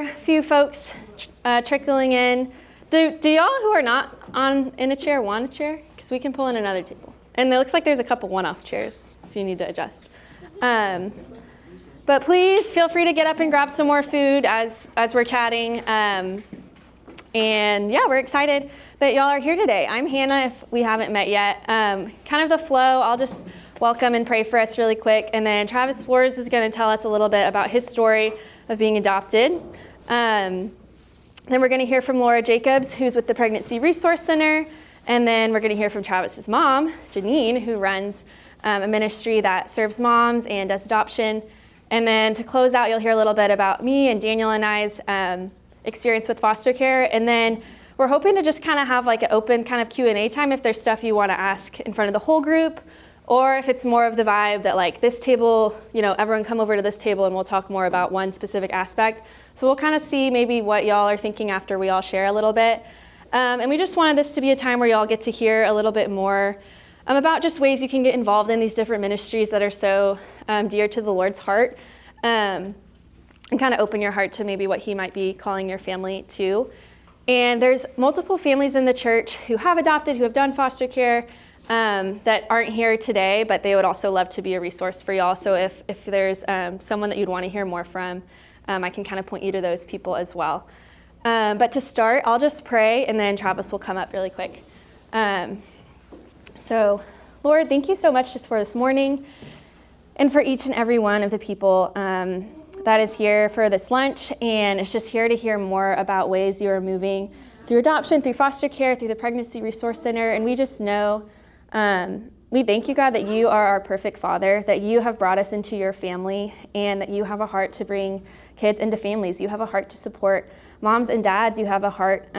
are a few folks trickling in. Do y'all who are not in a chair want a chair? Because we can pull in another table. And it looks like there's a couple one-off chairs if you need to adjust. But please feel free to get up and grab some more food as we're chatting. And yeah, we're excited that y'all are here today. I'm Hannah, if we haven't met yet. Kind of the flow, I'll just welcome and pray for us really quick. And then Travis Flores is going to tell us a little bit about his story of being adopted. Then we're going to hear from Laura Jacobs, who's with the Pregnancy Resource Center. And then we're going to hear from Travis's mom, Janine, who runs a ministry that serves moms and does adoption. And then to close out, you'll hear a little bit about me and Daniel and I's experience with foster care. And then we're hoping to just kind of have like an open kind of Q&A time if there's stuff you want to ask in front of the whole group, or if it's more of the vibe that like this table, you know, everyone come over to this table and we'll talk more about one specific aspect. So we'll kind of see maybe what y'all are thinking after we all share a little bit. And we just wanted this to be a time where y'all get to hear a little bit more about just ways you can get involved in these different ministries that are so dear to the Lord's heart, and kind of open your heart to maybe what he might be calling your family to. And there's multiple families in the church who have adopted, who have done foster care, that aren't here today, but they would also love to be a resource for y'all. So if there's someone that you'd want to hear more from, I can kind of point you to those people as well. But to start, I'll just pray, and then Travis will come up really quick. So, Lord, thank you so much just for this morning and for each and every one of the people that is here for this lunch, and is just here to hear more about ways you are moving through adoption, through foster care, through the Pregnancy Resource Center. And we just know, we thank you, God, that you are our perfect Father, that you have brought us into your family, and that you have a heart to bring kids into families. You have a heart to support moms and dads. You have a heart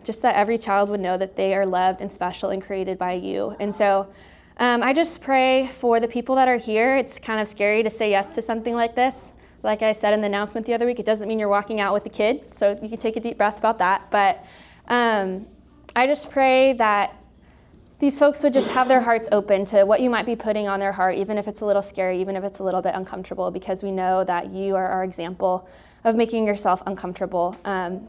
just that every child would know that they are loved and special and created by you. And so I just pray for the people that are here. It's kind of scary to say yes to something like this. Like I said in the announcement the other week, it doesn't mean you're walking out with a kid, so you can take a deep breath about that. But I just pray that these folks would just have their hearts open to what you might be putting on their heart, even if it's a little scary, even if it's a little bit uncomfortable, because we know that you are our example of making yourself uncomfortable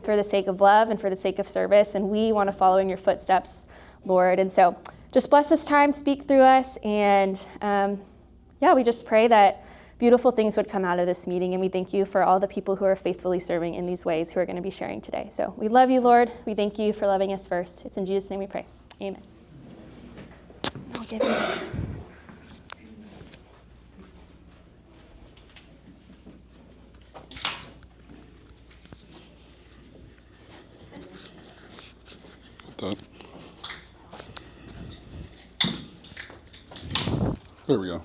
for the sake of love and for the sake of service. And we want to follow in your footsteps, Lord. And so just bless this time, speak through us. And we just pray that beautiful things would come out of this meeting. And we thank you for all the people who are faithfully serving in these ways who are going to be sharing today. So we love you, Lord. We thank you for loving us first. It's in Jesus' name we pray. Amen. I'll give you this. There we go.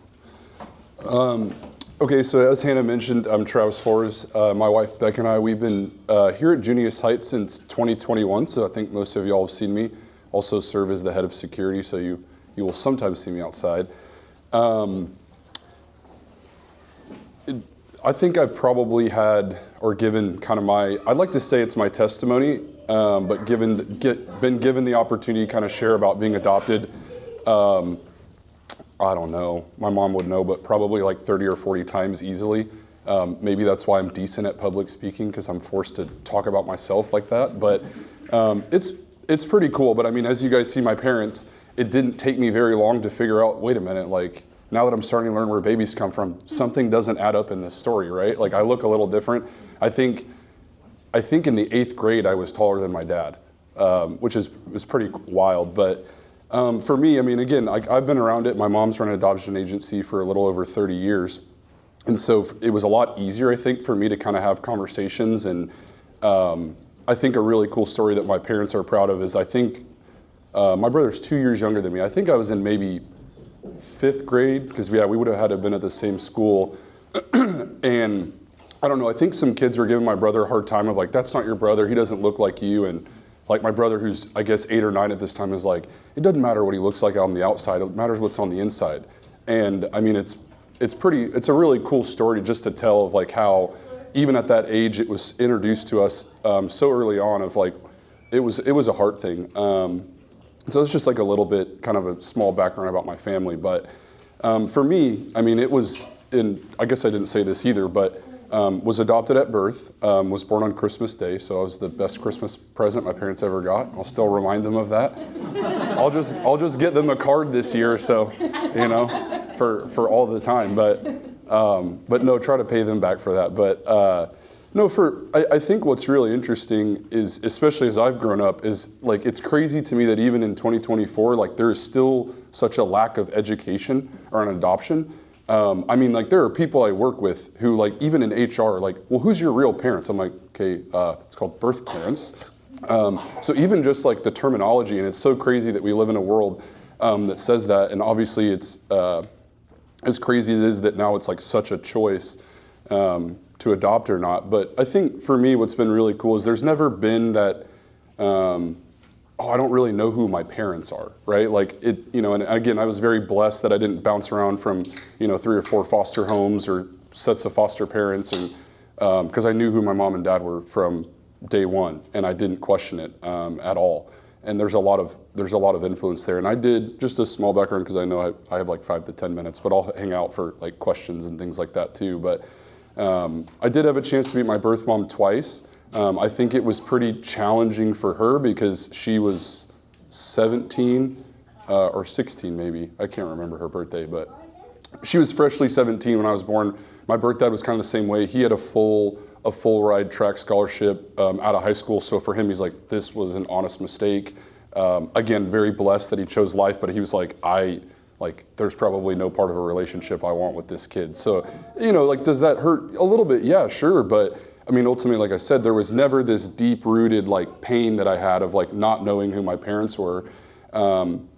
Okay, so as Hannah mentioned, I'm Travis Flores. My wife, Beck, and I, we've been here at Junius Heights since 2021, so I think most of y'all have seen me. Also serve as the head of security, so you will sometimes see me outside. I think I've probably had, or given kind of I'd like to say it's my testimony, but been given the opportunity to kind of share about being adopted. I don't know, my mom would know, but probably like 30 or 40 times easily. Maybe that's why I'm decent at public speaking, because I'm forced to talk about myself like that. But it's pretty cool. But I mean, as you guys see my parents, it didn't take me very long to figure out, wait a minute, like now that I'm starting to learn where babies come from, something doesn't add up in this story, right? Like I look a little different. I think in the 8th grade, I was taller than my dad, which was pretty wild. But for me, I mean, again, I've been around it. My mom's run an adoption agency for a little over 30 years. And so it was a lot easier, I think, for me to kind of have conversations. And I think a really cool story that my parents are proud of is I think my brother's 2 years younger than me. I think I was in maybe 5th grade, because we would have had to have been at the same school. And I don't know, I think some kids were giving my brother a hard time of like, that's not your brother, he doesn't look like you. And like my brother, who's I guess 8 or 9 at this time, is like, it doesn't matter what he looks like on the outside, it matters what's on the inside. And I mean, it's a really cool story just to tell of like how even at that age it was introduced to us so early on of like, it was a heart thing. So it's just like a little bit kind of a small background about my family. But for me, I mean, it was I guess I didn't say this either, but Was adopted at birth, was born on Christmas Day, so I was the best Christmas present my parents ever got. I'll still remind them of that. I'll just get them a card this year, so, you know, for all the time. But no, try to pay them back for that. But no, I think what's really interesting is, especially as I've grown up, is like it's crazy to me that even in 2024, like there is still such a lack of education around adoption. I mean, like there are people I work with who, like, even in HR, like, well, who's your real parents? I'm like, okay, it's called birth parents. So even just like the terminology, and it's so crazy that we live in a world that says that, and obviously it's as crazy as it is that now it's like such a choice to adopt or not. But I think for me, what's been really cool is there's never been that, I don't really know who my parents are, right? Like it, you know, and again, I was very blessed that I didn't bounce around from, 3 or 4 foster homes or sets of foster parents, and because I knew who my mom and dad were from day one, and I didn't question it at all. And there's a lot of influence there. And I did just a small background because I know I have like 5 to 10 minutes, but I'll hang out for like questions and things like that too. But I did have a chance to meet my birth mom twice. I think it was pretty challenging for her because she was 17 or 16 maybe. I can't remember her birthday, but she was freshly 17 when I was born. My birth dad was kind of the same way. He had a full ride track scholarship out of high school. So for him, he's like, this was an honest mistake. Again, very blessed that he chose life, but he was like, there's probably no part of a relationship I want with this kid. So, like, does that hurt a little bit? Yeah, sure. But I mean, ultimately, like I said, there was never this deep-rooted like pain that I had of like not knowing who my parents were. And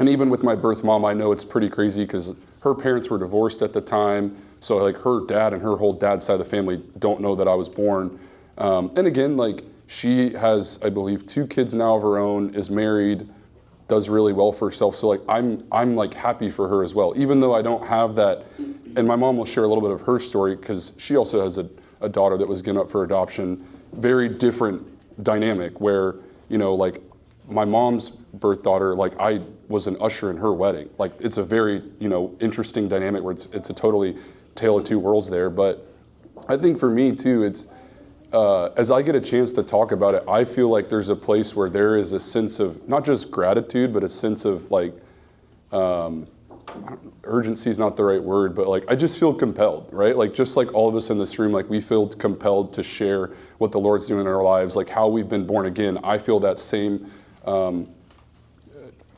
even with my birth mom, I know it's pretty crazy because her parents were divorced at the time. So like her dad and her whole dad's side of the family don't know that I was born. And again, like she has, I believe, 2 kids now of her own, is married, does really well for herself. So like I'm like happy for her as well, even though I don't have that. And my mom will share a little bit of her story because she also has a daughter that was given up for adoption. Very different dynamic where, like my mom's birth daughter, like I was an usher in her wedding. Like it's a very, interesting dynamic where it's a totally tale of 2 worlds there. But I think for me too, it's, as I get a chance to talk about it, I feel like there's a place where there is a sense of not just gratitude, but a sense of like, urgency is not the right word, but like I just feel compelled, right? Like just like all of us in this room, like we feel compelled to share what the Lord's doing in our lives, like how we've been born again. I feel that same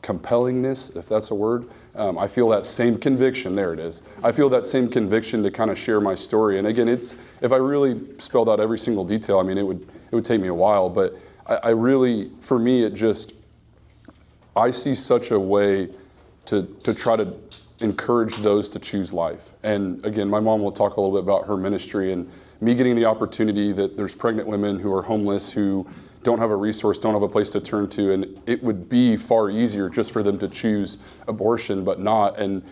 compellingness, if that's a word. I feel that same conviction, there it is. I feel that same conviction to kind of share my story. And again, it's, if I really spelled out every single detail, I mean, it would take me a while, but I really, for me, it just, I see such a way to try to encourage those to choose life. And again, my mom will talk a little bit about her ministry and me getting the opportunity that there's pregnant women who are homeless, who don't have a resource, don't have a place to turn to, and it would be far easier just for them to choose abortion, but not. And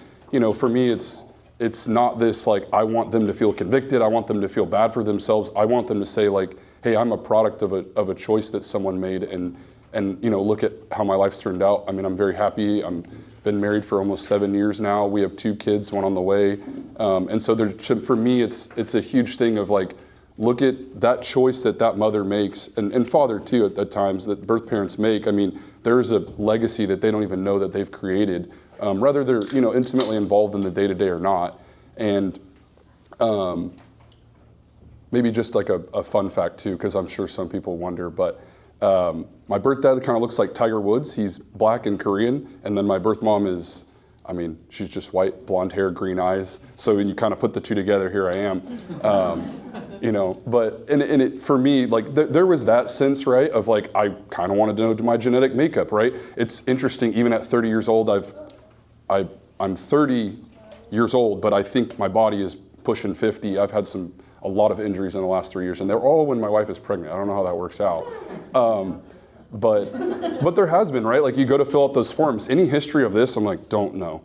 for me, it's not this like I want them to feel convicted, I want them to feel bad for themselves. I want them to say like, hey, I'm a product of a choice that someone made, and look at how my life's turned out. I mean, I'm very happy. I'm been married for almost 7 years now. We have 2 kids, 1 on the way, and so for me, it's a huge thing of like, look at that choice that mother makes, and father too at times, that birth parents make. I mean, there's a legacy that they don't even know that they've created, whether they're intimately involved in the day-to-day or not. And maybe just like a fun fact too, because I'm sure some people wonder, but my birth dad kind of looks like Tiger Woods. He's black and Korean, and then my birth mom is, I mean, she's just white, blonde hair, green eyes. So when you kind of put the 2 together, here I am. But it for me, like there was that sense, right, of like I kind of wanted to know my genetic makeup, right? It's interesting. Even at 30 years old, I'm 30 years old, but I think my body is pushing 50. I've had a lot of injuries in the last 3 years, and they're all when my wife is pregnant. I don't know how that works out. But there has been, right? Like you go to fill out those forms. Any history of this? I'm like, don't know.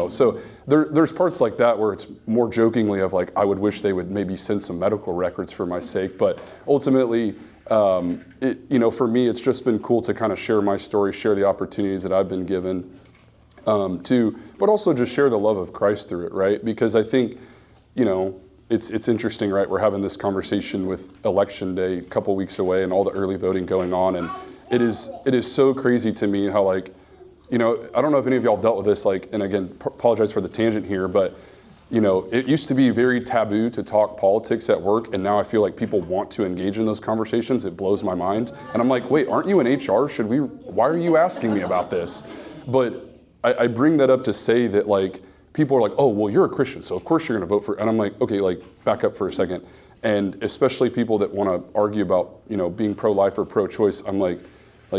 So there's parts like that where it's more jokingly of like, I would wish they would maybe send some medical records for my sake. But ultimately, for me, it's just been cool to kind of share my story, share the opportunities that I've been given but also just share the love of Christ through it, right? Because I think, it's interesting, right? We're having this conversation with Election Day a couple weeks away and all the early voting going on, and it is so crazy to me how, like, you know, I don't know if any of y'all dealt with this, like, and again, apologize for the tangent here, but you know, it used to be very taboo to talk politics at work, and now I feel like people want to engage in those conversations. It blows my mind. And I'm like, wait, aren't you in HR? Why are you asking me about this? But I bring that up to say that, like, people are like, oh, well, you're a Christian, so of course you're gonna vote for, and I'm like, okay, like, back up for a second. And especially people that wanna argue about, you know, being pro-life or pro-choice, I'm like,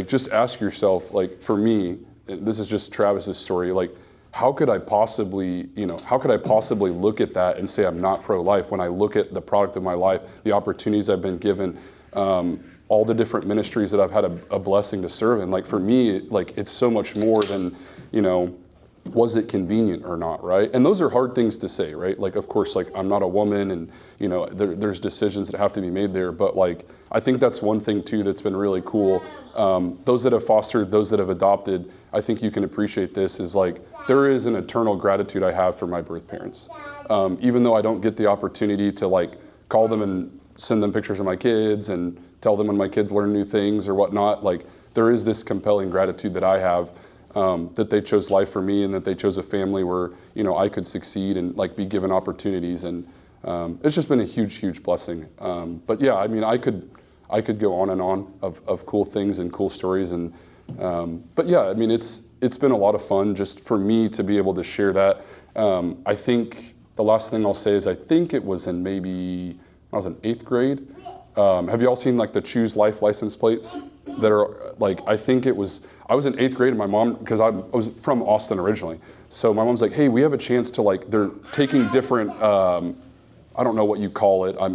just ask yourself, like, for me, this is just Travis's story, like, how could I possibly look at that and say I'm not pro-life when I look at the product of my life, the opportunities I've been given, all the different ministries that I've had a blessing to serve in. Like, for me, like, it's so much more than, you know, was it convenient or not, right? And those are hard things to say, right? Like, of course, like, I'm not a woman, and, you know, there's decisions that have to be made there, but, like, I think that's one thing too that's been really cool. Those that have fostered, those that have adopted, I think you can appreciate this, is like, there is an eternal gratitude I have for my birth parents. Even though I don't get the opportunity to, like, call them and send them pictures of my kids and tell them when my kids learn new things or whatnot, like, there is this compelling gratitude that I have, that they chose life for me and that they chose a family where, you know, I could succeed and, like, be given opportunities. And it's just been a huge, huge blessing. But yeah, I mean, I could go on and on of cool things and cool stories. And but yeah, I mean, it's been a lot of fun just for me to be able to share that. I think the last thing I'll say is, I think it was in maybe, when I was in 8th grade. Have you all seen, like, the Choose Life license plates that are, like, I was in 8th grade, and my mom, because I was from Austin originally, so my mom's like, hey, we have a chance to, like, they're taking different, I don't know what you call it. I'm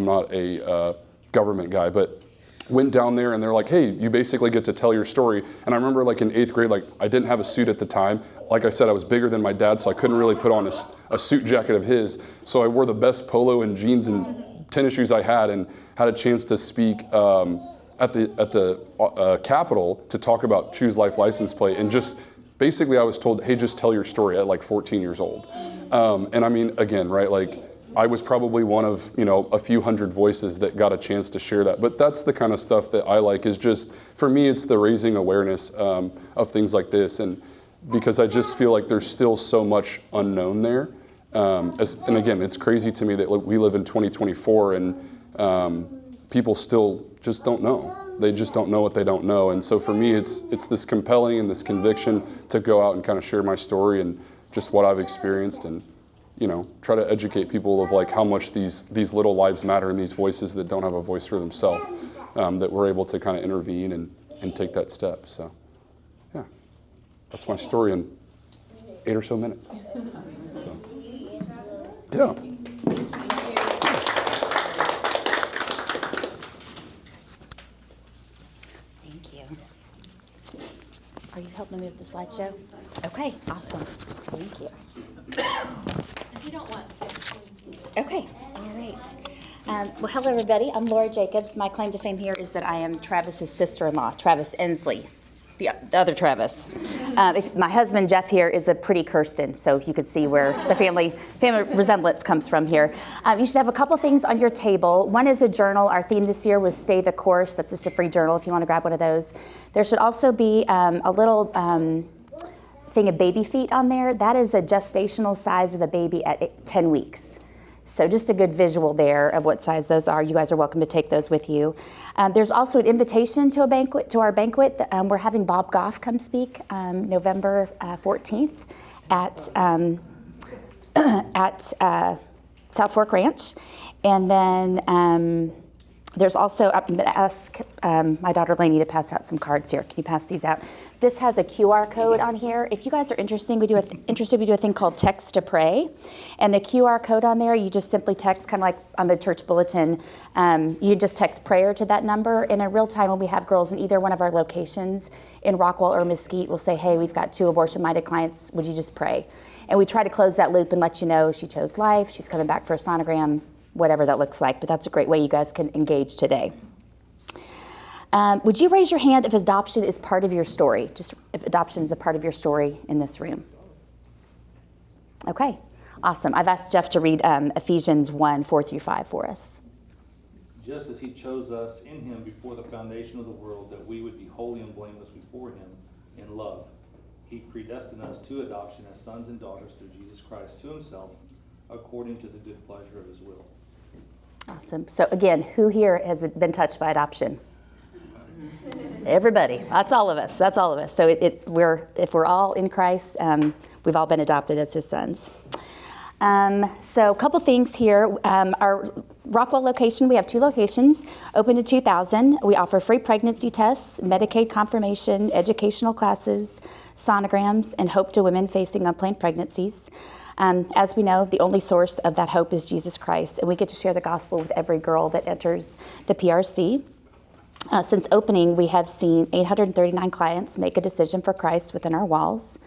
not a government guy, but went down there and they're like, hey, you basically get to tell your story. And I remember, like, in 8th grade, like, I didn't have a suit at the time. Like I said, I was bigger than my dad, so I couldn't really put on a suit jacket of his. So I wore the best polo and jeans and tennis shoes I had, and had a chance to speak at the Capitol to talk about Choose Life license plate. And just basically I was told, hey, just tell your story at, like, 14 years old. And I mean, again, right, like, I was probably one of, you know, a few hundred voices that got a chance to share that. But that's the kind of stuff that I like, is just, for me, it's the raising awareness of things like this. And because I just feel like there's still so much unknown there. And again, it's crazy to me that, like, we live in 2024 and people still just don't know. They just don't know what they don't know. And so for me, it's this compelling and this conviction to go out and kind of share my story and just what I've experienced, and, you know, try to educate people of, like, how much these little lives matter, and these voices that don't have a voice for themselves, that we're able to kind of intervene and take that step. So, yeah, that's my story in 8 or so minutes. So, yeah. Thank you. Are you helping me with the slideshow? Okay, awesome. Thank you. If you don't want to. Okay, all right. Well, hello, everybody. I'm Laura Jacobs. My claim to fame here is that I am Travis's sister-in-law, Travis Ensley, the other Travis. My husband, Jeff, here is a pretty Kirsten, so you could see where the family resemblance comes from here. You should have a couple things on your table. One is a journal. Our theme this year was Stay the Course. That's just a free journal if you want to grab one of those. There should also be a little thing of baby feet on there. That is a gestational size of a baby at 10 weeks. So just a good visual there of what size those are. You guys are welcome to take those with you. There's also an invitation to our banquet. We're having Bob Goff come speak November 14th at South Fork Ranch. And then there's also, I'm going to ask my daughter Lainey to pass out some cards here. Can you pass these out? This has a QR code on here. If you guys are interested, we do a thing called Text to Pray. And the QR code on there, you just simply text, kind of like on the church bulletin, you just text prayer to that number. And in real time, when we have girls in either one of our locations in Rockwall or Mesquite, we'll say, hey, we've got 2 abortion-minded clients. Would you just pray? And we try to close that loop and let you know she chose life, she's coming back for a sonogram, whatever that looks like, but that's a great way you guys can engage today. Would you raise your hand if adoption is part of your story? Just if adoption is a part of your story in this room. Okay, Awesome. I've asked Jeff to read Ephesians 1, 4 through 5 for us. Just as he chose us in him before the foundation of the world, that we would be holy and blameless before him in love. He predestined us to adoption as sons and daughters through Jesus Christ to himself, according to the good pleasure of his will. Awesome. So again, who here has been touched by adoption? Everybody. That's all of us. That's all of us. So if we're all in Christ, we've all been adopted as his sons. So a couple things here. Our Rockwell location, we have 2 locations, open in 2000. We offer free pregnancy tests, Medicaid confirmation, educational classes, sonograms, and hope to women facing unplanned pregnancies. As we know, the only source of that hope is Jesus Christ, and we get to share the gospel with every girl that enters the PRC. Since opening, we have seen 839 clients make a decision for Christ within our walls.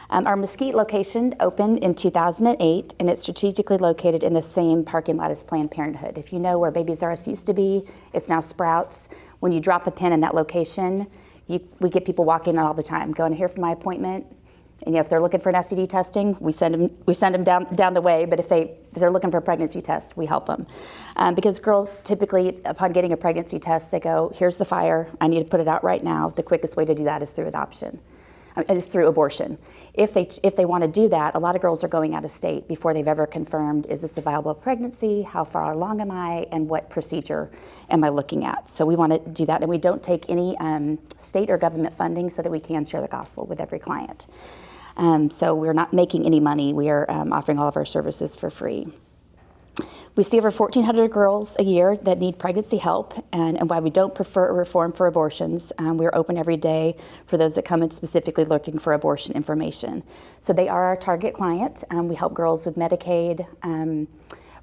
Our Mesquite location opened in 2008, and it's strategically located in the same parking lot as Planned Parenthood. If you know where Babies R Us used to be, it's now Sprouts. When you drop a pin in that location, we get people walking in all the time, going here for my appointment. And if they're looking for an STD testing, we send them down the way. But if they're looking for a pregnancy test, we help them. Because girls typically, upon getting a pregnancy test, they go, here's the fire, I need to put it out right now. The quickest way to do that is through adoption. Is through abortion. If they want to do that, a lot of girls are going out of state before they've ever confirmed, is this a viable pregnancy? How far along am I? And what procedure am I looking at? So we want to do that. And we don't take any state or government funding so that we can share the gospel with every client. So we're not making any money. We are offering all of our services for free. We see over 1,400 girls a year that need pregnancy help, and why we don't prefer a reform for abortions. We're open every day for those that come in specifically looking for abortion information. So they are our target client. We help girls with Medicaid,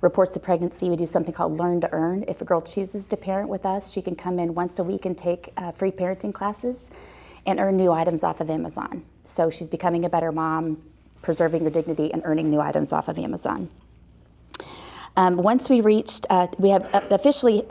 reports of pregnancy. We do something called Learn to Earn. If a girl chooses to parent with us, she can come in once a week and take free parenting classes and earn new items off of Amazon. So she's becoming a better mom, preserving her dignity, and earning new items off of Amazon. Once we reached, we have officially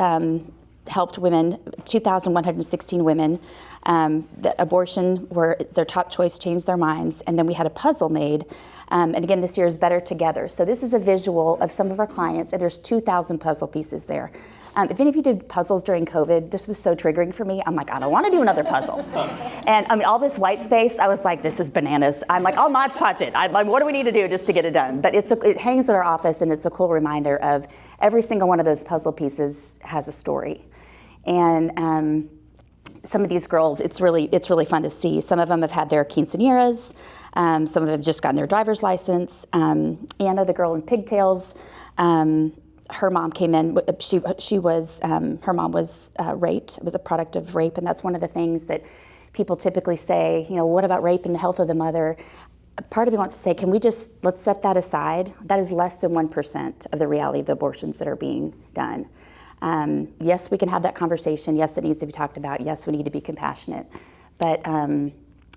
helped women, 2,116 women, that abortion were their top choice, changed their minds, and then we had a puzzle made. And again, this year is Better Together. So this is a visual of some of our clients, and there's 2,000 puzzle pieces there. If any of you did puzzles during COVID, this was so triggering for me. I'm like, I don't want to do another puzzle. And I mean, all this white space, I was like, this is bananas. I'm like, I'll Mod Podge it. I'm like, what do we need to do just to get it done? But it hangs in our office, and it's a cool reminder of every single one of those puzzle pieces has a story. And some of these girls, it's really fun to see. Some of them have had their quinceañeras. Some of them have just gotten their driver's license. Anna, the girl in pigtails, her mom came in. Her mom was raped. It was a product of rape, and that's one of the things that people typically say. You know, what about rape and the health of the mother? Part of me wants to say, let's set that aside. That is less than 1% of the reality of the abortions that are being done. Yes, we can have that conversation. Yes, it needs to be talked about. Yes, we need to be compassionate. But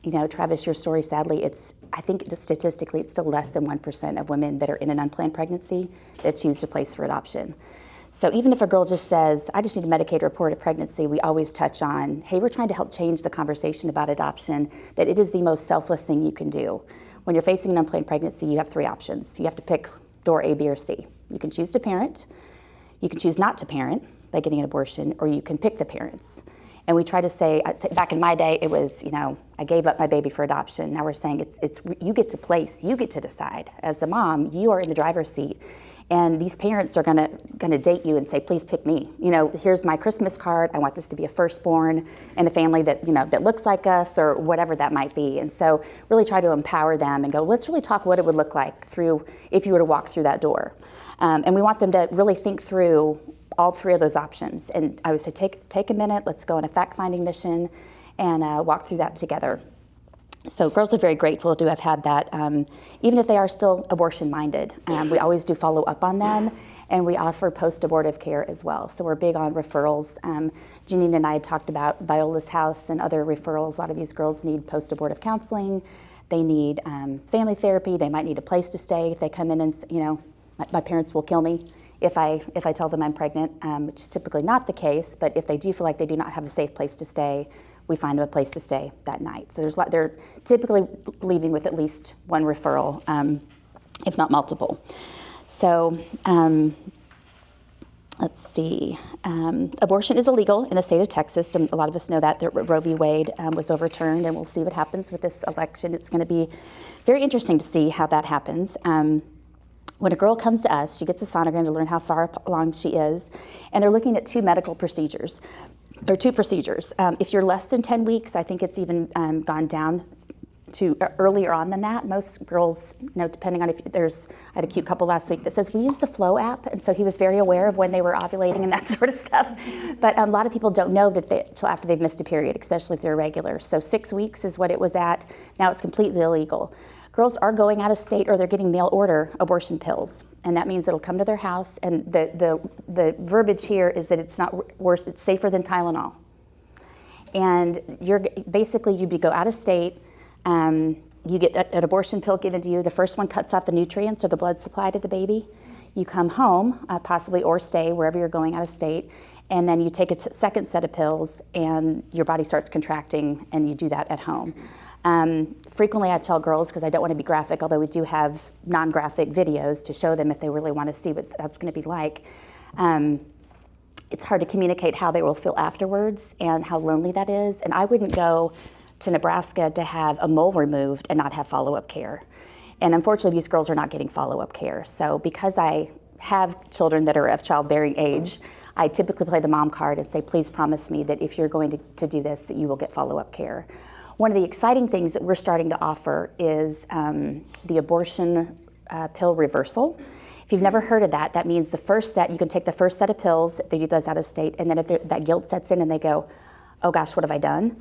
you know, Travis, your story, sadly, I think statistically it's still less than 1% of women that are in an unplanned pregnancy that choose to place for adoption. So even if a girl just says, I just need a Medicaid report of pregnancy, we always touch on, hey, we're trying to help change the conversation about adoption, that it is the most selfless thing you can do. When you're facing an unplanned pregnancy, you have 3 options. You have to pick door A, B, or C. You can choose to parent, you can choose not to parent by getting an abortion, or you can pick the parents. And we try to say, back in my day, it was, you know, I gave up my baby for adoption. Now we're saying it's you get to place, you get to decide. As the mom, you are in the driver's seat. And these parents are gonna date you and say, please pick me. You know, here's my Christmas card. I want this to be a firstborn in a family that, you know, that looks like us, or whatever that might be. And so really try to empower them and go, let's really talk what it would look like if you were to walk through that door. And we want them to really think through all 3 of those options. And I would say take a minute, let's go on a fact-finding mission and walk through that together. So girls are very grateful to have had that, even if they are still abortion-minded. We always do follow up on them, and we offer post-abortive care as well. So we're big on referrals. Janine and I had talked about Viola's House and other referrals. A lot of these girls need post-abortive counseling. They need family therapy. They might need a place to stay if they come in and, you know, my parents will kill me if I tell them I'm pregnant, which is typically not the case. But if they do feel like they do not have a safe place to stay, we find them a place to stay that night. So they're typically leaving with at least one referral if not multiple. So let's see. Abortion is illegal in the state of Texas, and a lot of us know that Roe v. Wade was overturned, and we'll see what happens with this election. It's going to be very interesting to see how that happens. When a girl comes to us, she gets a sonogram to learn how far along she is, and they're looking at two medical procedures. There are two procedures. If you're less than 10 weeks, I think it's even gone down to earlier on than that. Most girls, depending on if I had a cute couple last week that says, we use the Flow app, and so he was very aware of when they were ovulating and that sort of stuff. But a lot of people don't know that until after they've missed a period, especially if they're irregular. So 6 weeks is what it was at. Now it's completely illegal. Girls are going out of state, or they're getting mail order abortion pills, and that means it'll come to their house. And the verbiage here is that it's not worse; it's safer than Tylenol. And you'd go out of state. You get an abortion pill given to you. The first one cuts off the nutrients or the blood supply to the baby. You come home, possibly, or stay wherever you're going out of state, and then you take a second set of pills, and your body starts contracting, and you do that at home. Frequently I tell girls, because I don't want to be graphic, although we do have non-graphic videos to show them if they really want to see what that's going to be like. It's hard to communicate how they will feel afterwards and how lonely that is. And I wouldn't go to Nebraska to have a mole removed and not have follow-up care. And unfortunately, these girls are not getting follow-up care. So because I have children that are of childbearing age, I typically play the mom card and say, please promise me that if you're going to do this, that you will get follow-up care. One of the exciting things that we're starting to offer is the abortion pill reversal. If you've never heard of that, that means the first set, you can take the first set of pills if they do those out of state, and then if that guilt sets in and they go, oh gosh, what have I done?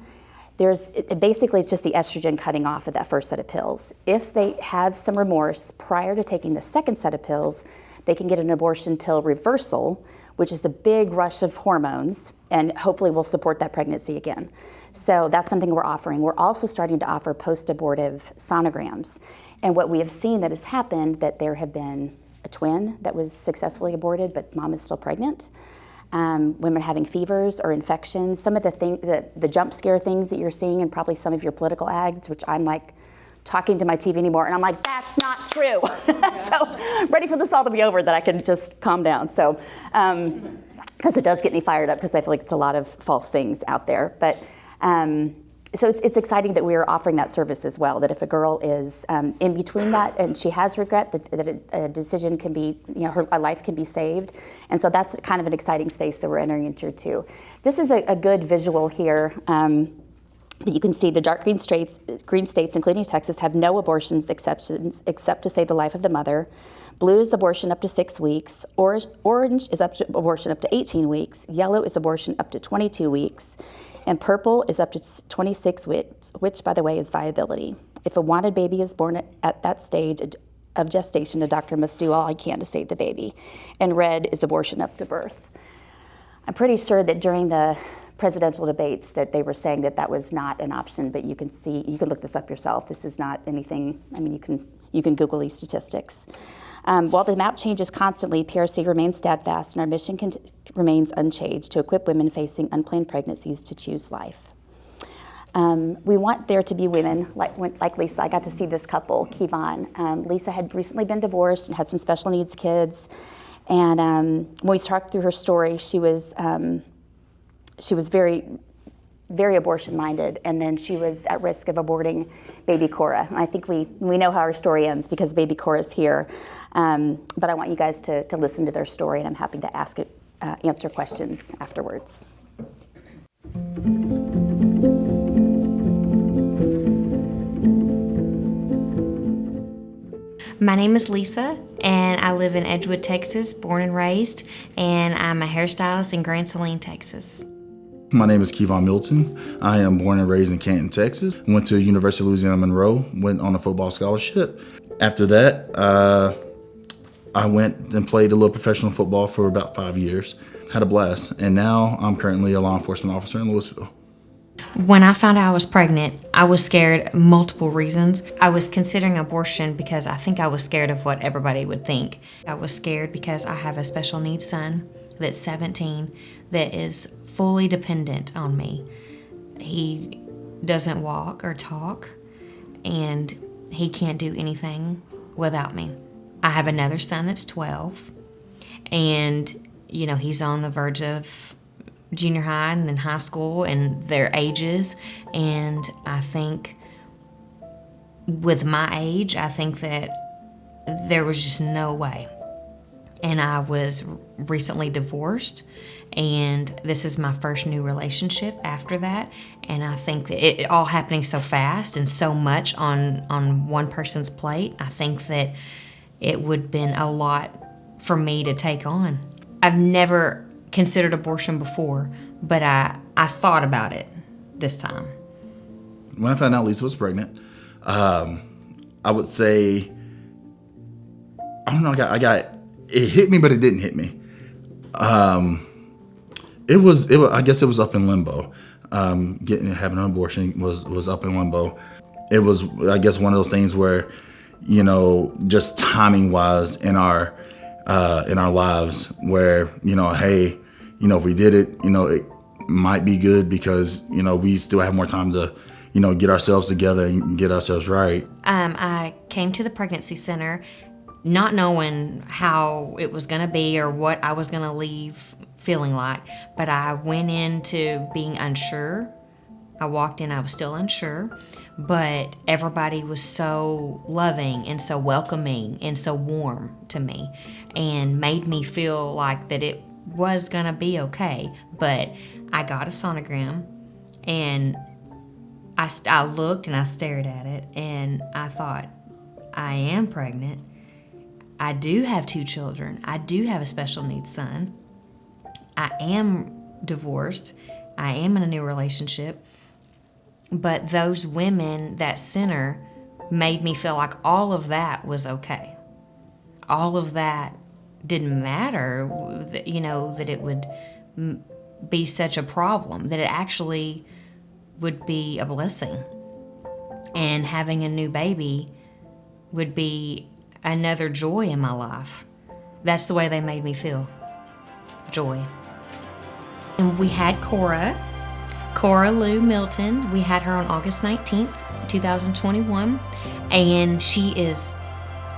Basically, it's just the estrogen cutting off of that first set of pills. If they have some remorse prior to taking the second set of pills, they can get an abortion pill reversal, which is the big rush of hormones, and hopefully will support that pregnancy again. So that's something we're offering. We're also starting to offer post-abortive sonograms. And what we have seen that has happened, that there have been a twin that was successfully aborted, but mom is still pregnant. Women having fevers or infections. Some of the jump scare things that you're seeing in probably some of your political ads, which I'm like talking to my TV anymore, and I'm like, that's not true. So I'm ready for this all to be over that I can just calm down. So, because it does get me fired up, because I feel like it's a lot of false things out there. But so it's exciting that we are offering that service as well, that if a girl is in between that and she has regret, that a decision can be, her life can be saved. And so that's kind of an exciting space that we're entering into too. This is a good visual here that you can see. The dark green states, including Texas, have no abortions exceptions except to save the life of the mother. Blue is abortion up to 6 weeks. Orange is abortion up to 18 weeks. Yellow is abortion up to 22 weeks. And purple is up to 26 weeks, which, by the way, is viability. If a wanted baby is born at that stage of gestation, a doctor must do all he can to save the baby. And red is abortion up to birth. I'm pretty sure that during the presidential debates that they were saying that was not an option, but you can look this up yourself. This is not anything, you can Google these statistics. While the map changes constantly, PRC remains steadfast, and our mission remains unchanged: to equip women facing unplanned pregnancies to choose life. We want there to be women like Lisa. I got to see this couple, Kevon. Lisa had recently been divorced and had some special needs kids, and when we talked through her story, she was very, very abortion-minded, and then she was at risk of aborting baby Cora. And I think we know how her story ends because baby Cora's here. But I want you guys to listen to their story, and I'm happy to answer questions afterwards. My name is Lisa, and I live in Edgewood, Texas, born and raised, and I'm a hairstylist in Grand Saline, Texas. My name is Kevon Milton. I am born and raised in Canton, Texas. Went to University of Louisiana Monroe, went on a football scholarship. After that, I went and played a little professional football for about 5 years. Had a blast, and now I'm currently a law enforcement officer in Louisville. When I found out I was pregnant, I was scared multiple reasons. I was considering abortion because I think I was scared of what everybody would think. I was scared because I have a special needs son that's 17 that is fully dependent on me. He doesn't walk or talk, and he can't do anything without me. I have another son that's 12, and, he's on the verge of junior high and then high school and their ages. And I think with my age, I think that there was just no way. And I was recently divorced, and this is my first new relationship after that. And I think that it all happening so fast and so much on one person's plate, I think that it would have been a lot for me to take on. I've never considered abortion before, but I thought about it this time. When I found out Lisa was pregnant, I would say, I don't know, it hit me, but it didn't hit me. It was I guess it was up in limbo. Having an abortion was up in limbo. It was, I guess, one of those things where, just timing wise in our lives, where, hey, if we did it, it might be good because, we still have more time to, get ourselves together and get ourselves right. I came to the pregnancy center not knowing how it was going to be or what I was going to leave feeling like, but I went into being unsure. I walked in, I was still unsure, but everybody was so loving and so welcoming and so warm to me and made me feel like that it was going to be okay. But I got a sonogram, and I looked and I stared at it, and I thought, I am pregnant. I do have 2 children. I do have a special needs son. I am divorced. I am in a new relationship. But those women, that center, made me feel like all of that was okay. All of that didn't matter, that it would be such a problem, that it actually would be a blessing. And having a new baby would be another joy in my life. That's the way they made me feel. Joy. And we had Cora Lou Milton. We had her on August 19th, 2021. And she is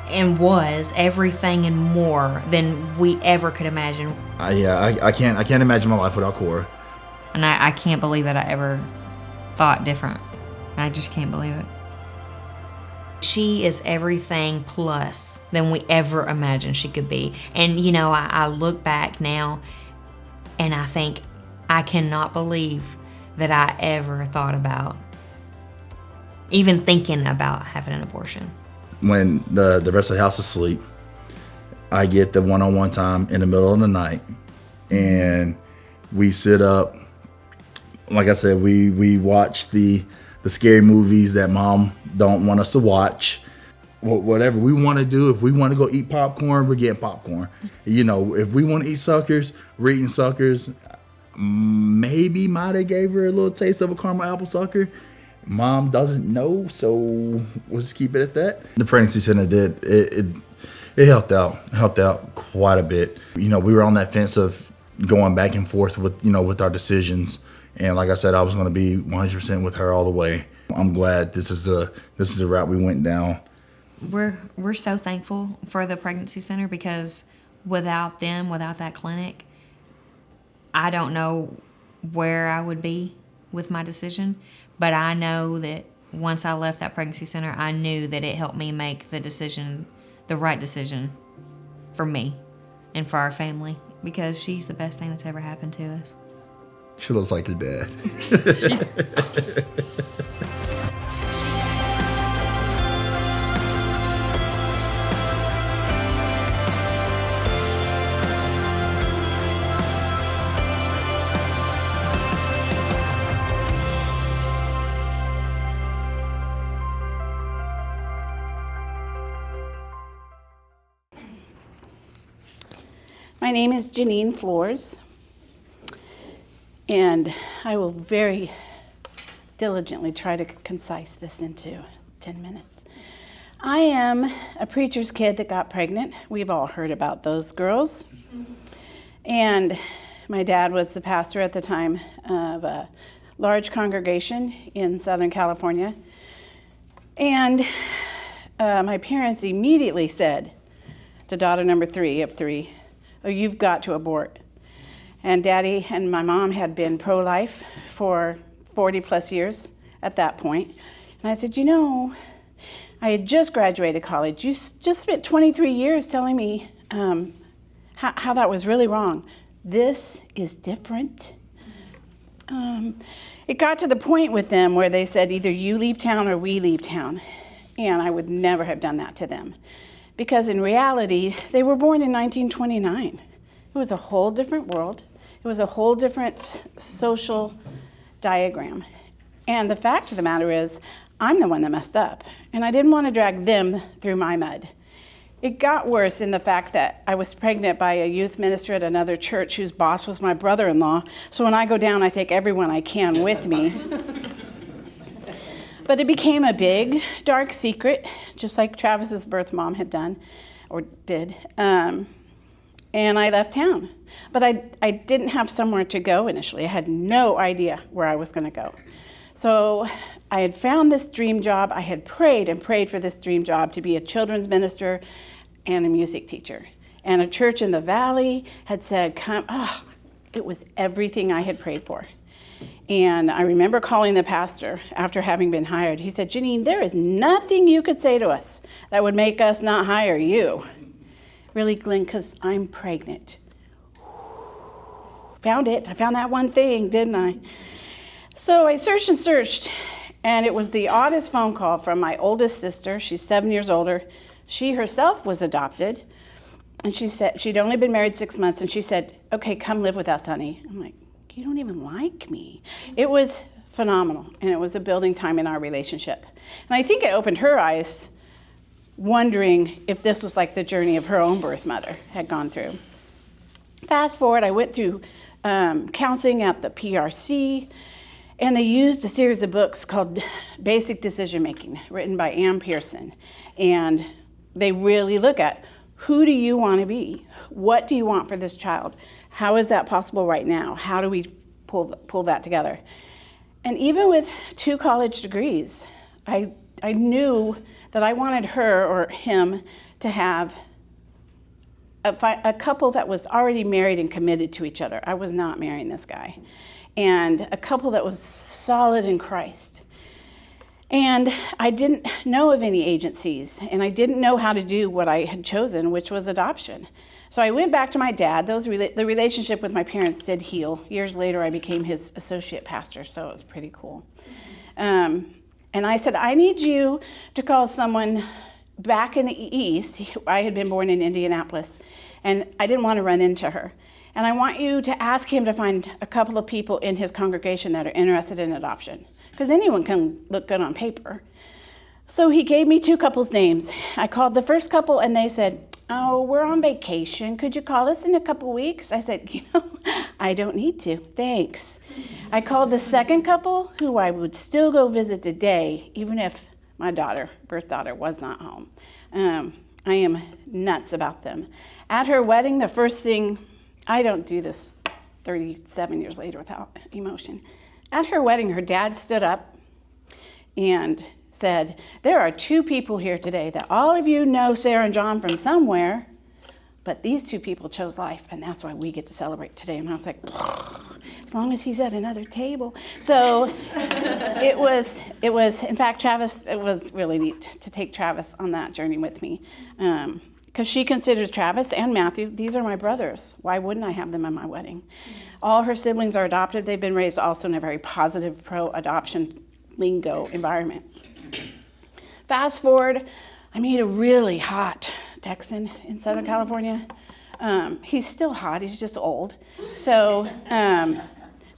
and was everything and more than we ever could imagine. I can't imagine my life without Cora. And I can't believe that I ever thought different. I just can't believe it. She is everything plus than we ever imagined she could be. And, I look back now and I think I cannot believe that I ever thought about even thinking about having an abortion. When the rest of the house is asleep, I get the one-on-one time in the middle of the night, and we sit up. Like I said, we watch the scary movies that mom don't want us to watch. Whatever we want to do, if we want to go eat popcorn, we're getting popcorn. If we want to eat suckers, we're eating suckers. Maybe might have gave her a little taste of a caramel apple sucker. Mom doesn't know, so we'll just keep it at that. The pregnancy center did it helped out quite a bit. We were on that fence of going back and forth with our decisions, and like I said, I was going to be 100% with her all the way. I'm glad this is the route we went down. We're so thankful for the pregnancy center, because without them, without that clinic, I don't know where I would be with my decision. But I know that once I left that pregnancy center, I knew that it helped me make the right decision for me and for our family, because she's the best thing that's ever happened to us. She looks like your dad. My name is Janine Floors, and I will very diligently try to concise this into 10 minutes. I am a preacher's kid that got pregnant. We've all heard about those girls. And my dad was the pastor at the time of a large congregation in Southern California. And my parents immediately said, to daughter number 3 of 3, oh, you've got to abort. And Daddy and my mom had been pro-life for 40 plus years at that point. And I said, you know, I had just graduated college. You just spent 23 years telling me how that was really wrong. This is different. It got to the point with them where they said, either you leave town or we leave town. And I would never have done that to them. Because in reality, they were born in 1929. It was a whole different world. It was a whole different social diagram. And the fact of the matter is, I'm the one that messed up. And I didn't want to drag them through my mud. It got worse in the fact that I was pregnant by a youth minister at another church whose boss was my brother-in-law. So when I go down, I take everyone I can with me. But it became a big, dark secret, just like Travis's birth mom had done, or did. And I left town. But I didn't have somewhere to go initially. I had no idea where I was going to go. So I had found this dream job. I had prayed and prayed for this dream job to be a children's minister and a music teacher. And a church in the valley had said, come, oh, it was everything I had prayed for. And I remember calling the pastor after having been hired. He said, Janine, there is nothing you could say to us that would make us not hire you. Really, Glenn, because I'm pregnant. Found it. I found that one thing, didn't I? So I searched and searched, and it was the oddest phone call from my oldest sister. She's 7 years older. She herself was adopted, and she said she'd only been married 6 months, and she said, okay, come live with us, honey. I'm like, you don't even like me. It was phenomenal, and it was a building time in our relationship. And I think it opened her eyes, wondering if this was like the journey of her own birth mother had gone through. Fast forward, I went through counseling at the PRC, and they used a series of books called Basic Decision Making, written by Ann Pearson. And they really look at, who do you want to be? What do you want for this child? How is that possible right now? How do we pull that together? And even with 2 college degrees, I knew that I wanted her or him to have a couple that was already married and committed to each other. I was not marrying this guy. And a couple that was solid in Christ. And I didn't know of any agencies, and I didn't know how to do what I had chosen, which was adoption. So I went back to my dad. The relationship with my parents did heal. Years later, I became his associate pastor, so it was pretty cool. And I said, I need you to call someone back in the East. I had been born in Indianapolis, and I didn't want to run into her. And I want you to ask him to find a couple of people in his congregation that are interested in adoption, because anyone can look good on paper. So he gave me 2 couples' names. I called the first couple, and they said, oh, we're on vacation. Could you call us in a couple weeks? I said, I don't need to. Thanks. I called the second couple, who I would still go visit today, even if my birth daughter, was not home. I am nuts about them. At her wedding, the first thing, I don't do this 37 years later without emotion. At her wedding, her dad stood up and said, there are 2 people here today that all of you know Sarah and John from somewhere, but these 2 people chose life, and that's why we get to celebrate today. And I was like, as long as he's at another table. So it was, in fact, Travis, it was really neat to take Travis on that journey with me. Because she considers Travis and Matthew, these are my brothers. Why wouldn't I have them at my wedding? All her siblings are adopted. They've been raised also in a very positive pro-adoption lingo environment. Fast forward, I meet a really hot Texan in Southern California. He's still hot, he's just old. So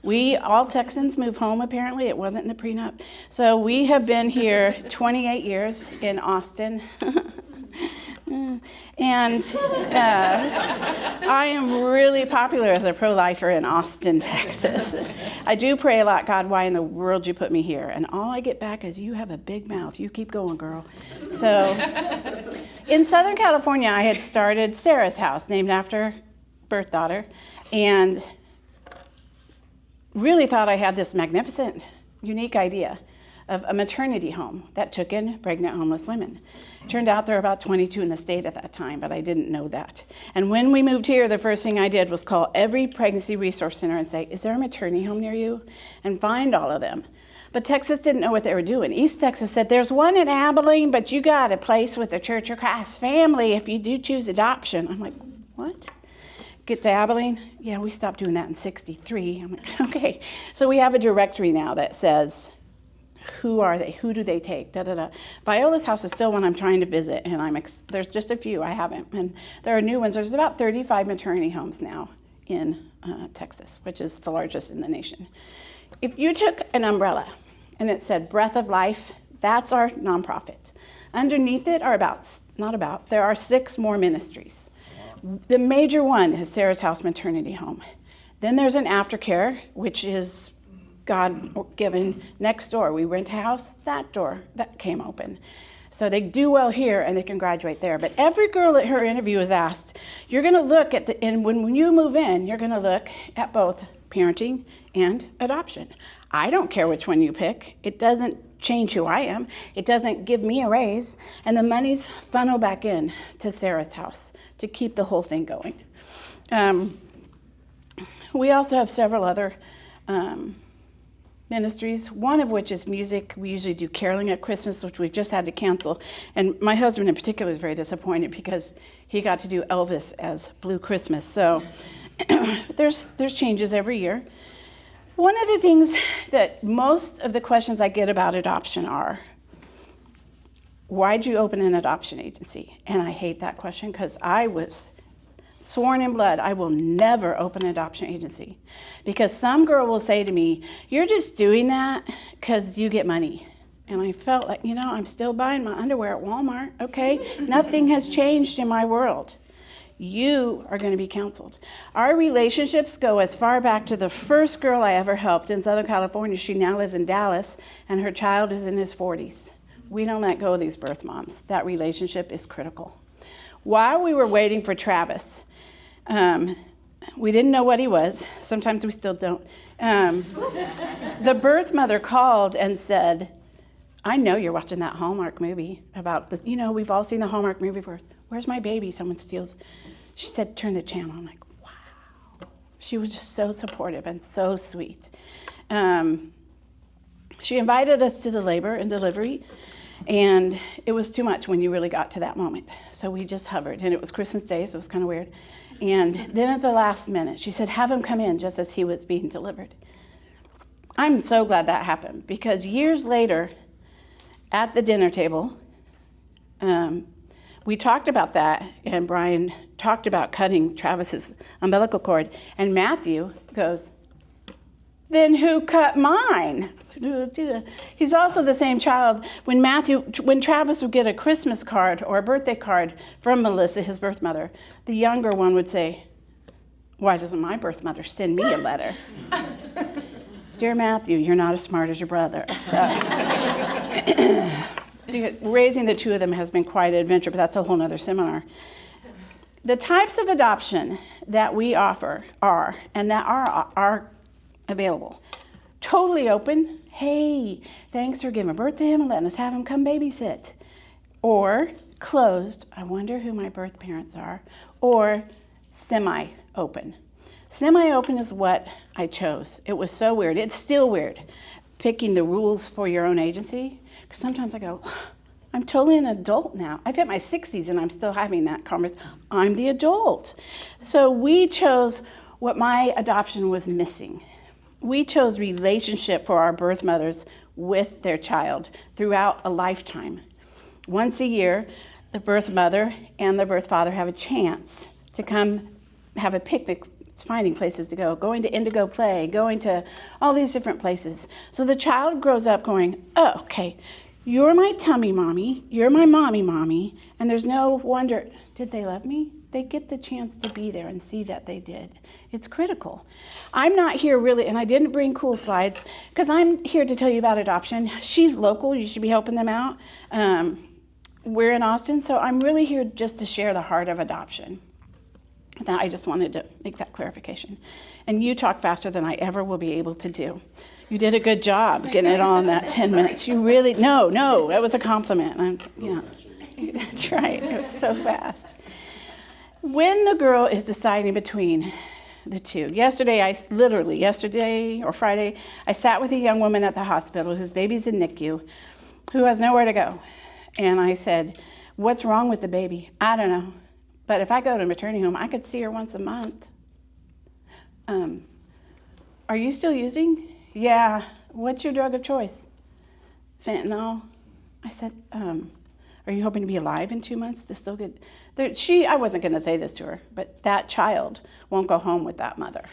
we, all Texans, move home apparently. It wasn't in the prenup. So we have been here 28 years in Austin. And I am really popular as a pro-lifer in Austin, Texas. I do pray a lot, God, why in the world you put me here? And all I get back is, you have a big mouth. You keep going, girl. So in Southern California, I had started Sarah's House, named after birth daughter, and really thought I had this magnificent, unique idea. of a maternity home that took in pregnant homeless women. Turned out there were about 22 in the state at that time, but I didn't know that. And when we moved here, the first thing I did was call every pregnancy resource center and say, is there a maternity home near you? And find all of them. But Texas didn't know what they were doing. East Texas said, there's one in Abilene, but you got a place with the Church of Christ family if you do choose adoption. I'm like, what? Get to Abilene? Yeah, we stopped doing that in '63. I'm like, okay. So we have a directory now that says, who are they? Who do they take? Da, da, da. Viola's house is still one I'm trying to visit, and there's just a few I haven't. And there are new ones. There's about 35 maternity homes now in Texas, which is the largest in the nation. If you took an umbrella and it said Breath of Life, that's our nonprofit. Underneath it there are 6 more ministries. The major one is Sarah's House Maternity Home. Then there's an aftercare, which is God-given next door. We rent a house, that came open. So they do well here and they can graduate there. But every girl at her interview was asked, you're gonna look at and when you move in, you're gonna look at both parenting and adoption. I don't care which one you pick. It doesn't change who I am. It doesn't give me a raise. And the money's funneled back in to Sarah's House to keep the whole thing going. We also have several other ministries, one of which is music. We usually do caroling at Christmas, which we've just had to cancel. And my husband in particular is very disappointed because he got to do Elvis as Blue Christmas. So there's changes every year. One of the things that most of the questions I get about adoption are, why'd you open an adoption agency? And I hate that question because I was sworn in blood, I will never open an adoption agency. Because some girl will say to me, you're just doing that because you get money. And I felt like, I'm still buying my underwear at Walmart, okay? Nothing has changed in my world. You are going to be counseled. Our relationships go as far back to the first girl I ever helped in Southern California. She now lives in Dallas, and her child is in his 40s. We don't let go of these birth moms. That relationship is critical. While we were waiting for Travis, we didn't know what he was. Sometimes we still don't. The birth mother called and said, I know you're watching that Hallmark movie about this. We've all seen the Hallmark movie before. Where's my baby? Someone steals. She said, turn the channel. I'm like, wow. She was just so supportive and so sweet. She invited us to the labor and delivery, and it was too much when you really got to that moment. So we just hovered, and it was Christmas Day, so it was kind of weird. And then at the last minute, she said, have him come in just as he was being delivered. I'm so glad that happened, because years later, at the dinner table, we talked about that, and Brian talked about cutting Travis's umbilical cord, and Matthew goes, then who cut mine? He's also the same child. When Travis would get a Christmas card or a birthday card from Melissa, his birth mother, the younger one would say, why doesn't my birth mother send me a letter? Dear Matthew, you're not as smart as your brother. So raising the two of them has been quite an adventure, but that's a whole nother seminar. The types of adoption that we offer are available. Totally open. Hey, thanks for giving birth to him and letting us have him come babysit. Or closed. I wonder who my birth parents are. Or semi-open. Semi-open is what I chose. It was so weird. It's still weird picking the rules for your own agency. Because sometimes I go, I'm totally an adult now. I've hit my 60s and I'm still having that conversation. I'm the adult. So we chose what my adoption was missing. We chose relationship for our birth mothers with their child throughout a lifetime. Once a year, the birth mother and the birth father have a chance to come have a picnic. It's finding places to go, going to Indigo Play, going to all these different places. So the child grows up going, oh, okay, you're my tummy mommy, you're my mommy, and there's no wonder, did they love me? They get the chance to be there and see that they did. It's critical. I'm not here really, and I didn't bring cool slides, because I'm here to tell you about adoption. She's local, you should be helping them out. We're in Austin, so I'm really here just to share the heart of adoption. I just wanted to make that clarification. And you talk faster than I ever will be able to do. You did a good job getting it all in that 10 minutes. You really, no, that was a compliment. Yeah, that's right. It was so fast. When the girl is deciding between the two, yesterday or Friday, I sat with a young woman at the hospital whose baby's in NICU, who has nowhere to go. And I said, what's wrong with the baby? I don't know. But if I go to a maternity home, I could see her once a month. Are you still using? Yeah. What's your drug of choice? Fentanyl. I said, are you hoping to be alive in 2 months to still get... I wasn't going to say this to her, but that child won't go home with that mother.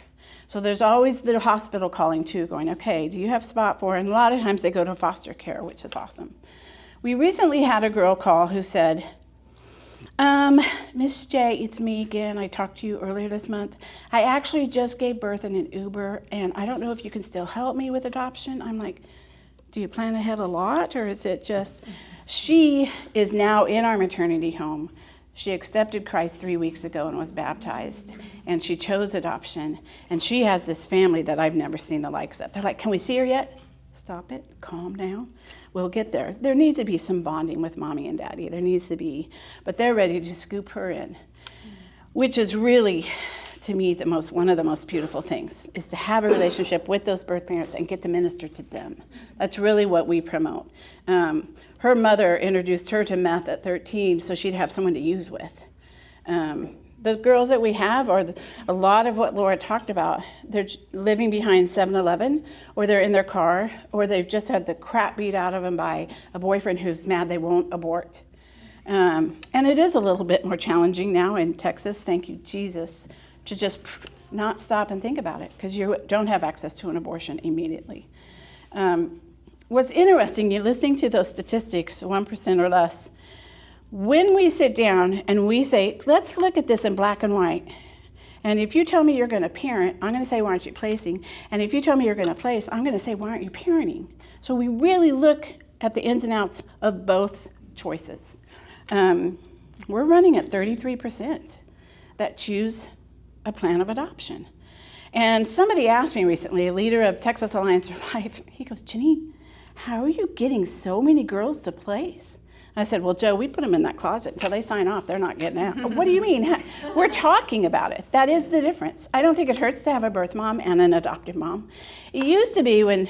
So there's always the hospital calling too, going, okay, do you have spot for her? And a lot of times they go to foster care, which is awesome. We recently had a girl call who said, Miss J, it's me again. I talked to you earlier this month. I actually just gave birth in an Uber, and I don't know if you can still help me with adoption. I'm like, do you plan ahead a lot, or is it just... She is now in our maternity home. She accepted Christ 3 weeks ago and was baptized, and she chose adoption, and she has this family that I've never seen the likes of. They're like, can we see her yet? Stop it, calm down. We'll get there. There needs to be some bonding with mommy and daddy. There needs to be, but they're ready to scoop her in, which is really, to me, one of the most beautiful things, is to have a relationship with those birth parents and get to minister to them. That's really what we promote. Her mother introduced her to meth at 13 so she'd have someone to use with. The girls that we have are a lot of what Laura talked about. They're living behind 7-Eleven, or they're in their car, or they've just had the crap beat out of them by a boyfriend who's mad they won't abort. And it is a little bit more challenging now in Texas, thank you, Jesus, to just not stop and think about it, because you don't have access to an abortion immediately. What's interesting, you're listening to those statistics, 1% or less, when we sit down and we say, let's look at this in black and white, and if you tell me you're going to parent, I'm going to say, why aren't you placing? And if you tell me you're going to place, I'm going to say, why aren't you parenting? So we really look at the ins and outs of both choices. We're running at 33% that choose a plan of adoption. And somebody asked me recently, a leader of Texas Alliance for Life, he goes, Janine, how are you getting so many girls to place? I said, well, Joe, we put them in that closet until they sign off. They're not getting out. What do you mean? We're talking about it. That is the difference. I don't think it hurts to have a birth mom and an adoptive mom. It used to be when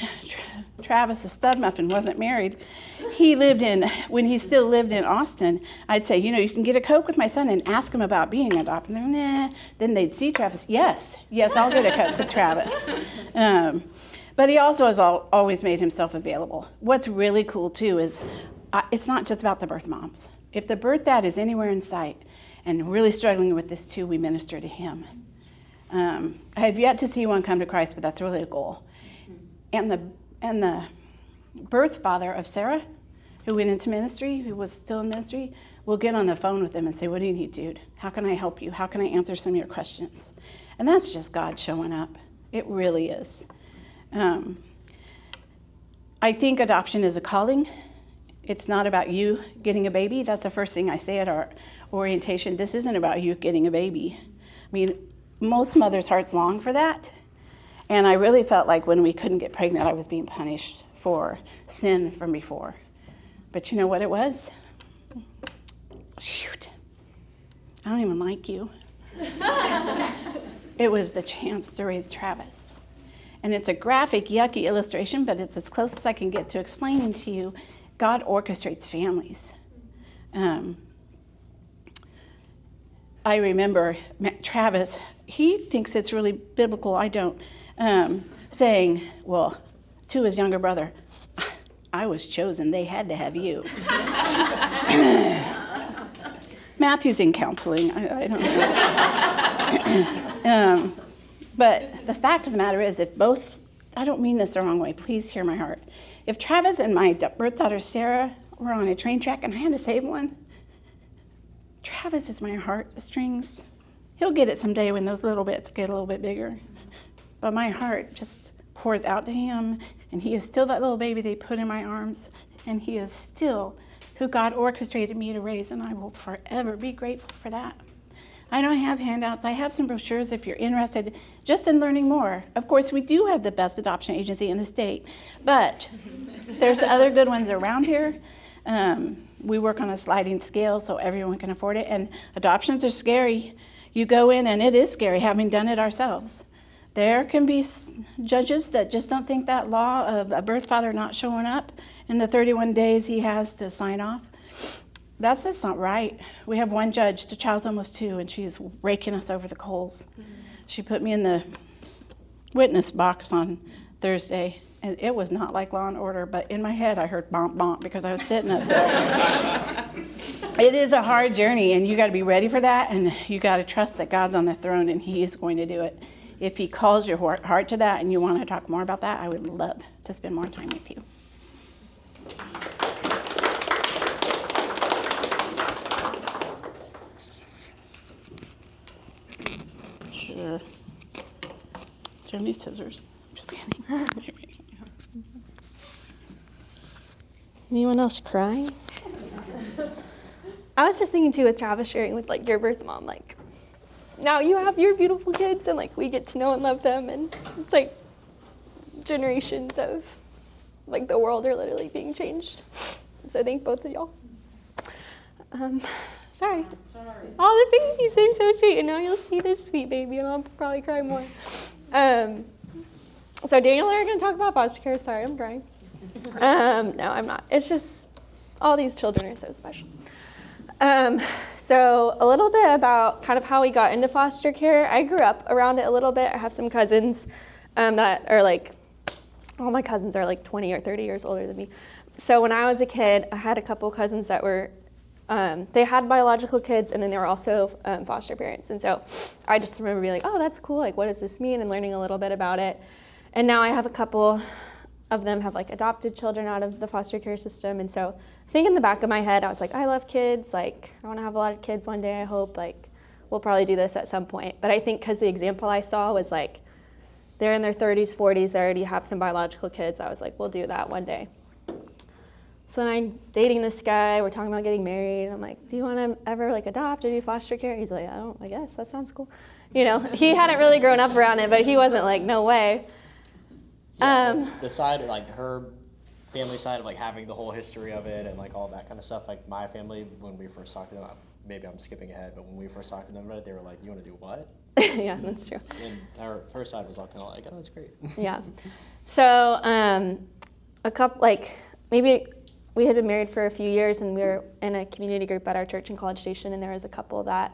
Travis the stud muffin wasn't married, when he still lived in Austin, I'd say, you can get a Coke with my son and ask him about being adopted. And nah. Then they'd see Travis. Yes, I'll get a Coke with Travis. But he also has always made himself available. What's really cool too is it's not just about the birth moms. If the birth dad is anywhere in sight and really struggling with this too, we minister to him. I have yet to see one come to Christ, but that's really a goal. And the birth father of Sarah, who went into ministry, who was still in ministry, will get on the phone with them and say, what do you need, dude? How can I help you? How can I answer some of your questions? And that's just God showing up. It really is. I think adoption is a calling. It's not about you getting a baby. That's the first thing I say at our orientation. This isn't about you getting a baby. I mean, most mothers' hearts long for that. And I really felt like when we couldn't get pregnant, I was being punished for sin from before. But you know what it was? Shoot. I don't even like you. It was the chance to raise Travis. And it's a graphic, yucky illustration, but it's as close as I can get to explaining to you God orchestrates families. I remember Travis, he thinks it's really biblical, I don't, saying, well, to his younger brother, I was chosen, they had to have you. Matthew's in counseling, I don't know. But the fact of the matter is, if both, I don't mean this the wrong way, please hear my heart. If Travis and my birth daughter Sarah were on a train track and I had to save one, Travis is my heartstrings. He'll get it someday when those little bits get a little bit bigger. But my heart just pours out to him, and he is still that little baby they put in my arms, and he is still who God orchestrated me to raise, and I will forever be grateful for that. I don't have handouts. I have some brochures if you're interested just in learning more. Of course, we do have the best adoption agency in the state, but there's other good ones around here. We work on a sliding scale so everyone can afford it, and adoptions are scary. You go in and it is scary, having done it ourselves. There can be judges that just don't think that law of a birth father not showing up in the 31 days he has to sign off. That's just not right. We have one judge, the child's almost 2, and she's raking us over the coals. She put me in the witness box on Thursday, and it was not like Law and Order, but in my head I heard bonk bonk because I was sitting up there. It is a hard journey, and you got to be ready for that, and you got to trust that God's on the throne and He is going to do it. If He calls your heart to that and you want to talk more about that, I would love to spend more time with you. Sure. Do you have any scissors? I'm just kidding. Anyone else crying? I was just thinking too with Travis sharing with like your birth mom, like now you have your beautiful kids and like we get to know and love them, and it's like generations of like the world are literally being changed. So thank both of y'all. Sorry. All the babies, they're so sweet, and now you'll see this sweet baby, and I'll probably cry more. So Daniel and I are gonna talk about foster care. Sorry, I'm crying. No, I'm not. It's just all these children are so special. So a little bit about kind of how we got into foster care. I grew up around it a little bit. I have some cousins that are like, all my cousins are like 20 or 30 years older than me. So when I was a kid, I had a couple cousins that were, they had biological kids, and then they were also foster parents. And so I just remember being like, oh, that's cool. Like, what does this mean? And learning a little bit about it. And now I have a couple of them have like adopted children out of the foster care system. And so I think in the back of my head, I was like, I love kids. Like, I want to have a lot of kids one day, I hope. Like, we'll probably do this at some point. But I think because the example I saw was like, they're in their 30s, 40s, they already have some biological kids. I was like, we'll do that one day. So then I'm dating this guy, we're talking about getting married, and I'm like, do you want to ever like adopt or do foster care? He's like, I guess, that sounds cool. You know, he hadn't really grown up around it, but he wasn't like, no way. The side, like her family side of like having the whole history of it and like all that kind of stuff, like my family, when we first talked to them, maybe I'm skipping ahead, but when we first talked to them about it, they were like, you want to do what? Yeah, that's true. And her side was all kind of like, oh, that's great. Yeah. So a couple, like maybe we had been married for a few years, and we were in a community group at our church in College Station, and there was a couple that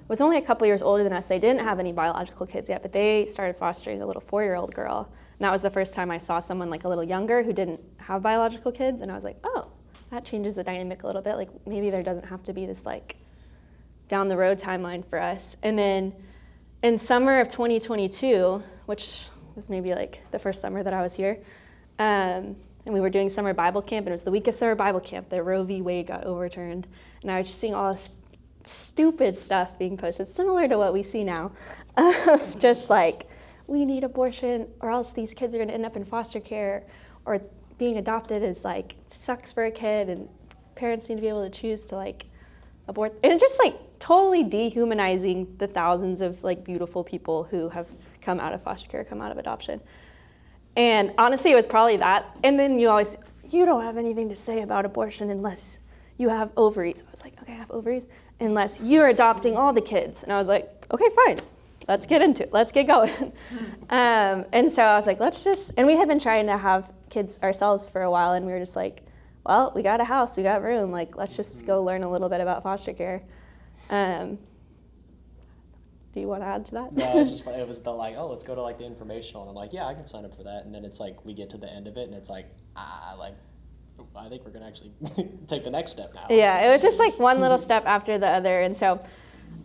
was only a couple years older than us. They didn't have any biological kids yet, but they started fostering a little 4-year-old girl. And that was the first time I saw someone like a little younger who didn't have biological kids, and I was like, oh, that changes the dynamic a little bit. Like maybe there doesn't have to be this like down the road timeline for us. And then in summer of 2022, which was maybe like the first summer that I was here, and we were doing summer Bible camp, and it was the week of summer Bible camp that Roe v. Wade got overturned. And I was just seeing all this stupid stuff being posted, similar to what we see now. Just like, we need abortion, or else these kids are gonna end up in foster care, or being adopted is like, sucks for a kid, and parents need to be able to choose to like abort. And it's just like totally dehumanizing the thousands of like beautiful people who have come out of foster care, come out of adoption. And honestly, it was probably that. And then you don't have anything to say about abortion unless you have ovaries. I was like, okay, I have ovaries, unless you're adopting all the kids. And I was like, okay, fine. Let's get into it. Let's get going. And so I was like, and we had been trying to have kids ourselves for a while, and we were just like, well, we got a house, we got room, like, let's just go learn a little bit about foster care. Do you want to add to that? No, it was the like, oh, let's go to like the informational, and I'm like, yeah, I can sign up for that. And then it's like, we get to the end of it, and it's like, I think we're gonna actually take the next step now. Yeah, it was just like one little step after the other. And so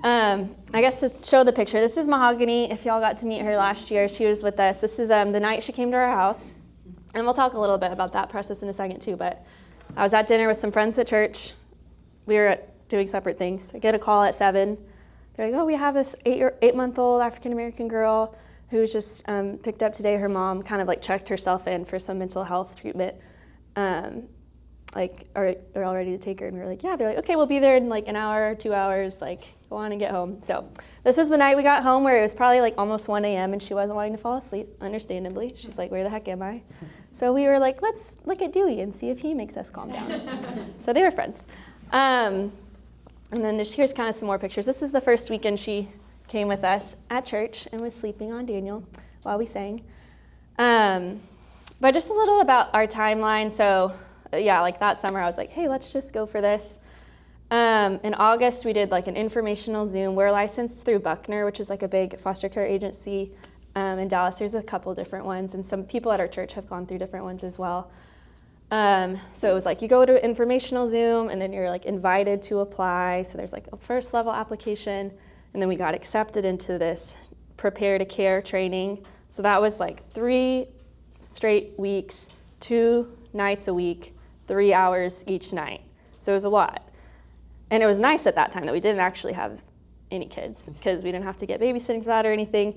I guess to show the picture, this is Mahogany. If y'all got to meet her last year, she was with us. This is the night she came to our house. And we'll talk a little bit about that process in a second too. But I was at dinner with some friends at church. We were doing separate things. I get a call at 7. They're like, oh, we have this 8-month-old African-American girl who was just picked up today. Her mom kind of like checked herself in for some mental health treatment. like, are all ready to take her? And we were like, yeah. They're like, okay, we'll be there in like an hour or 2 hours, like, go on and get home. So this was the night we got home where it was probably like almost 1 a.m. and she wasn't wanting to fall asleep, understandably. She's like, where the heck am I? So we were like, let's look at Dewey and see if he makes us calm down. So they were friends. And then here's kind of some more pictures. This is the first weekend she came with us at church and was sleeping on Daniel while we sang. But just a little about our timeline. So yeah, like that summer I was like, hey, let's just go for this. In August we did like an informational Zoom. We're licensed through Buckner, which is like a big foster care agency in Dallas. There's a couple different ones, and some people at our church have gone through different ones as well. So it was like you go to informational Zoom and then you're like invited to apply. So there's like a first level application, and then we got accepted into this prepare to care training. So that was like 3 straight weeks, 2 nights a week, 3 hours each night. So it was a lot. And it was nice at that time that we didn't actually have any kids because we didn't have to get babysitting for that or anything.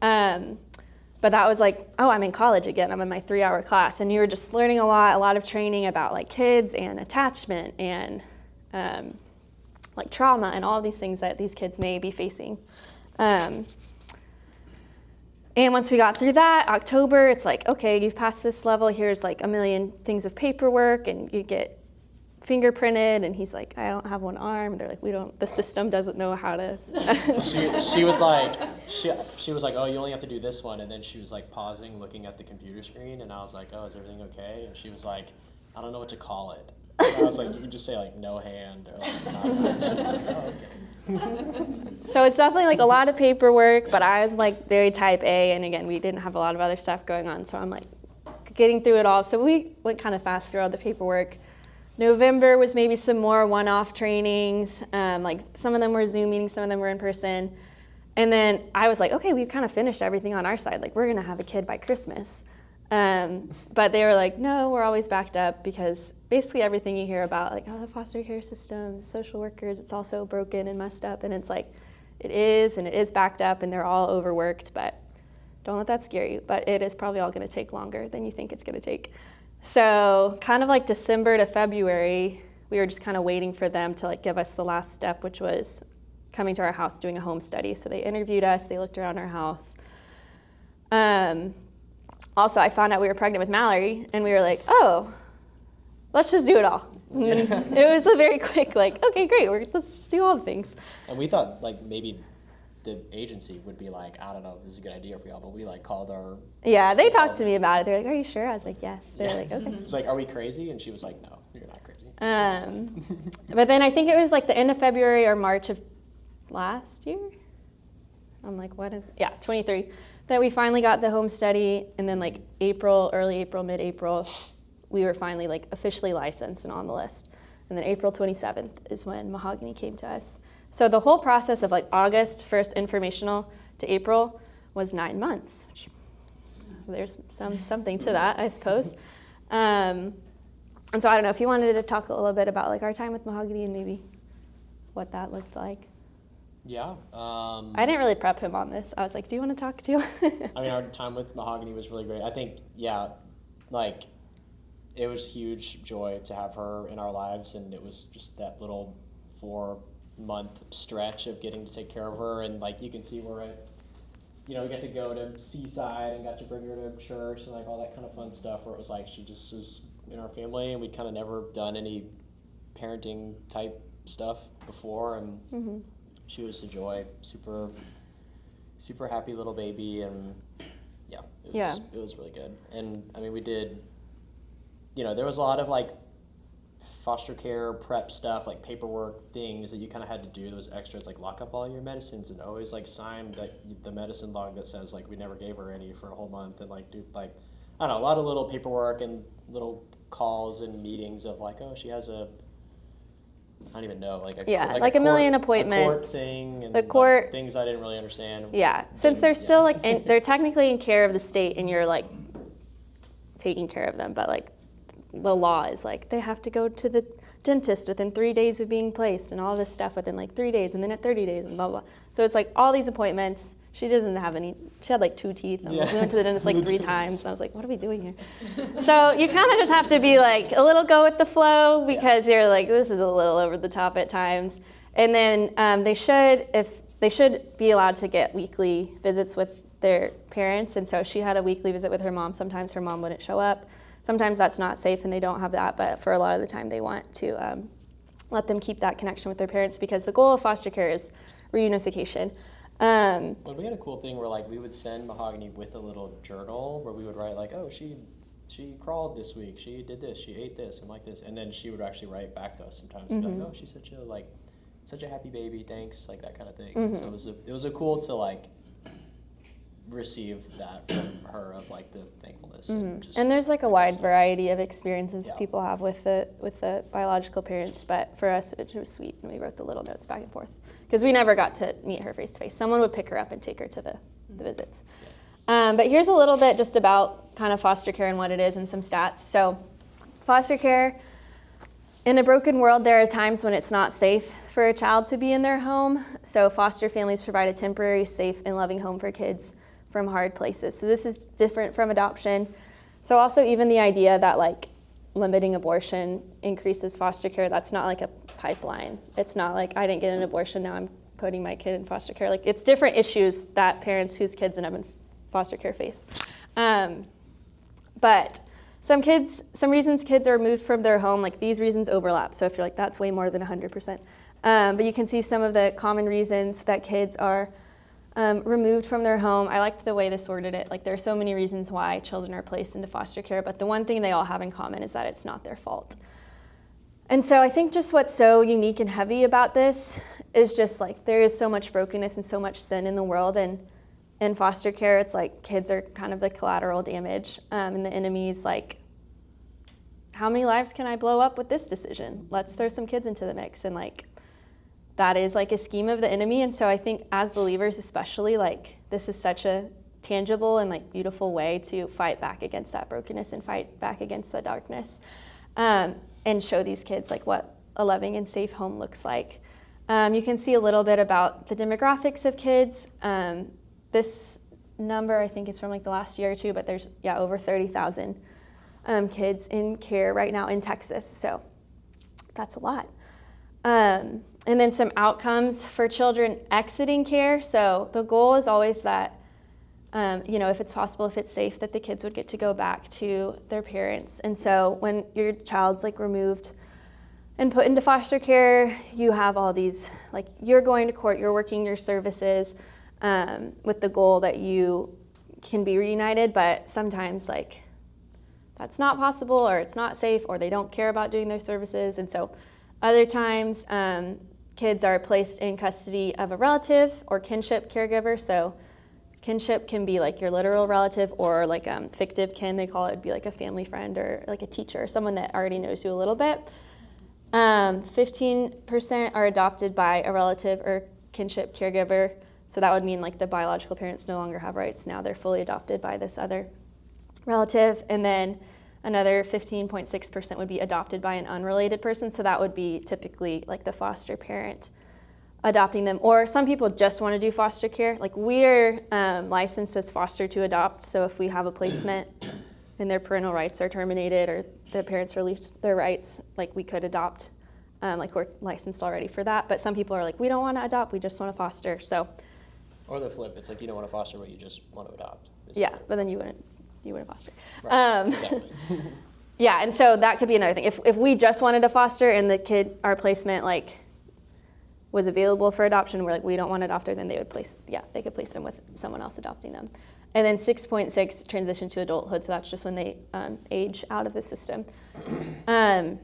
But that was like, oh, I'm in college again. I'm in my 3-hour class. And you were just learning a lot of training about like kids and attachment and like trauma and all of these things that these kids may be facing. And once we got through that, October, it's like, okay, you've passed this level. Here's like a million things of paperwork, and you get fingerprinted. And he's like, I don't have one arm. They're like, the system doesn't know how to. she was like, oh, you only have to do this one. And then she was like pausing, looking at the computer screen. And I was like, oh, is everything okay? And she was like, I don't know what to call it. And I was like, you can just say like no hand or like not. And she was like, oh, okay. So it's definitely like a lot of paperwork, but I was like very type A, and again, we didn't have a lot of other stuff going on, so I'm like getting through it all. So we went kind of fast through all the paperwork. November was maybe some more one-off trainings, like some of them were Zoom meetings, some of them were in person. And then I was like, okay, we've kind of finished everything on our side, like we're gonna have a kid by Christmas. But they were like, no, we're always backed up, because basically everything you hear about, like, oh, the foster care system, the social workers, it's all so broken and messed up. And it's like, it is backed up, and they're all overworked, but don't let that scare you. But it is probably all going to take longer than you think it's going to take. So kind of like December to February, we were just kind of waiting for them to like give us the last step, which was coming to our house, doing a home study. So they interviewed us, they looked around our house. Also, I found out we were pregnant with Mallory, and we were like, oh, let's just do it all. And then it was a very quick, like, okay, great, let's just do all the things. And we thought like maybe the agency would be like, I don't know, this is a good idea for y'all, but we like called our. Yeah, they talked to me about it. They're like, are you sure? I was like, yes. They're like, okay. It's like, are we crazy? And she was like, no, you're not crazy. But then I think it was like the end of February or March of last year. I'm like, what is, yeah, 23, that we finally got the home study. And then like early April, mid-April, we were finally like officially licensed and on the list. And then April 27th is when Mahogany came to us. So the whole process of like August, first informational, to April was 9 months, which there's something to that, I suppose. And so I don't know if you wanted to talk a little bit about like our time with Mahogany and maybe what that looked like. Yeah. I didn't really prep him on this. I was like, do you want to talk too? I mean, our time with Mahogany was really great. I think, yeah, like it was huge joy to have her in our lives, and it was just that little 4-month stretch of getting to take care of her. And like you can see we're at, we got to go to Seaside and got to bring her to church and like all that kind of fun stuff, where it was like she just was in our family, and we'd kind of never done any parenting type stuff before, and she was a joy. Super happy little baby, and it was really good. And I mean, we did, there was a lot of like foster care prep stuff, like paperwork things that you kind of had to do. Those extras, like lock up all your medicines and always like sign the medicine log that says like we never gave her any for a whole month, and like do like, I don't know, a lot of little paperwork and little calls and meetings of like, oh, she has a, I don't even know, like a million court appointments. Thing and the court things I didn't really understand. Yeah, since they're still like they're technically in care of the state, and you're like taking care of them, but like the law is like they have to go to the dentist within 3 days of being placed, and all this stuff within like 3 days, and then at 30 days, and blah blah. So it's like all these appointments. she doesn't have any, she had like 2 teeth. And we went to the dentist like 3 times. And I was like, what are we doing here? So you kind of just have to be like a little go with the flow because you're like, this is a little over the top at times. And then they should be allowed to get weekly visits with their parents. And so she had a weekly visit with her mom. Sometimes her mom wouldn't show up. Sometimes that's not safe and they don't have that. But for a lot of the time they want to let them keep that connection with their parents because the goal of foster care is reunification. Well, we had a cool thing where like we would send Mahogany with a little journal where we would write like, oh, she crawled this week, she did this, she ate this, and like this, and then she would actually write back to us sometimes, and be like, oh, she's such a happy baby, thanks, like that kind of thing. So it was a cool to like receive that from her of like the thankfulness. And there's like a wide variety of experiences people have with the biological parents, but for us it was sweet, and we wrote the little notes back and forth because we never got to meet her face to face. Someone would pick her up and take her to the visits. But here's a little bit just about kind of foster care and what it is and some stats. So foster care, in a broken world, there are times when it's not safe for a child to be in their home. So foster families provide a temporary, safe, and loving home for kids from hard places. So this is different from adoption. So also even the idea that like limiting abortion increases foster care, that's not like a pipeline. It's not like I didn't get an abortion, now I'm putting my kid in foster care. Like it's different issues that parents whose kids end up in foster care face. But some reasons kids are removed from their home, like these reasons overlap. So if you're like, that's way more than 100%. But you can see some of the common reasons that kids are removed from their home. I liked the way this worded it. Like there are so many reasons why children are placed into foster care, but the one thing they all have in common is that it's not their fault. And so I think just what's so unique and heavy about this is just like there is so much brokenness and so much sin in the world, and in foster care it's like kids are kind of the collateral damage, and the enemy's like, how many lives can I blow up with this decision? Let's throw some kids into the mix. And like that is like a scheme of the enemy. And so I think as believers especially, like this is such a tangible and like beautiful way to fight back against that brokenness and fight back against the darkness, and show these kids like what a loving and safe home looks like. You can see a little bit about the demographics of kids. This number I think is from like the last year or two, but there's over 30,000 kids in care right now in Texas. So that's a lot. And then some outcomes for children exiting care. So the goal is always that, if it's possible, if it's safe, that the kids would get to go back to their parents. And so when your child's like removed and put into foster care, you have all these, like you're going to court, you're working your services with the goal that you can be reunited, but sometimes like that's not possible, or it's not safe, or they don't care about doing their services. And so other times, kids are placed in custody of a relative or kinship caregiver. So kinship can be like your literal relative, or like fictive kin, they call it. It'd be like a family friend or like a teacher, someone that already knows you a little bit. 15% are adopted by a relative or kinship caregiver. So that would mean like the biological parents no longer have rights. Now they're fully adopted by this other relative. And then another 15.6% would be adopted by an unrelated person. So that would be typically like the foster parent adopting them. Or some people just want to do foster care. Like we're licensed as foster to adopt. So if we have a placement and their parental rights are terminated, or the parents release their rights, like we could adopt. Like we're licensed already for that. But some people are like, we don't want to adopt, we just want to foster. So, or the flip, it's like you don't want to foster, but you just want to adopt. Yeah, but then you wouldn't foster. Right, exactly. Yeah, and so that could be another thing. If we just wanted to foster and the kid, our placement like was available for adoption, we're like, we don't want to adopt her, then they could place them with someone else adopting them. And then 6.6 transition to adulthood, so that's just when they age out of the system. And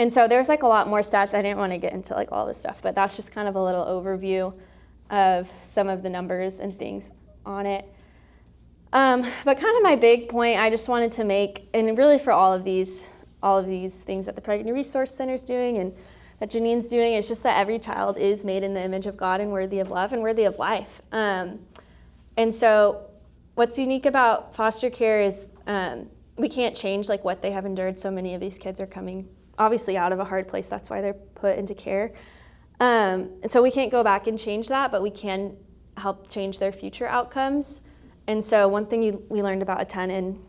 so there's like a lot more stats. I didn't want to get into like all this stuff, but that's just kind of a little overview of some of the numbers and things on it. But kind of my big point I just wanted to make, and really for all of these things that the Pregnancy Resource Center is doing and that Janine's doing, it's just that every child is made in the image of God and worthy of love and worthy of life. And so what's unique about foster care is we can't change like what they have endured. So many of these kids are coming obviously out of a hard place. That's why they're put into care. And so we can't go back and change that, but we can help change their future outcomes. And so one thing we learned about a ton in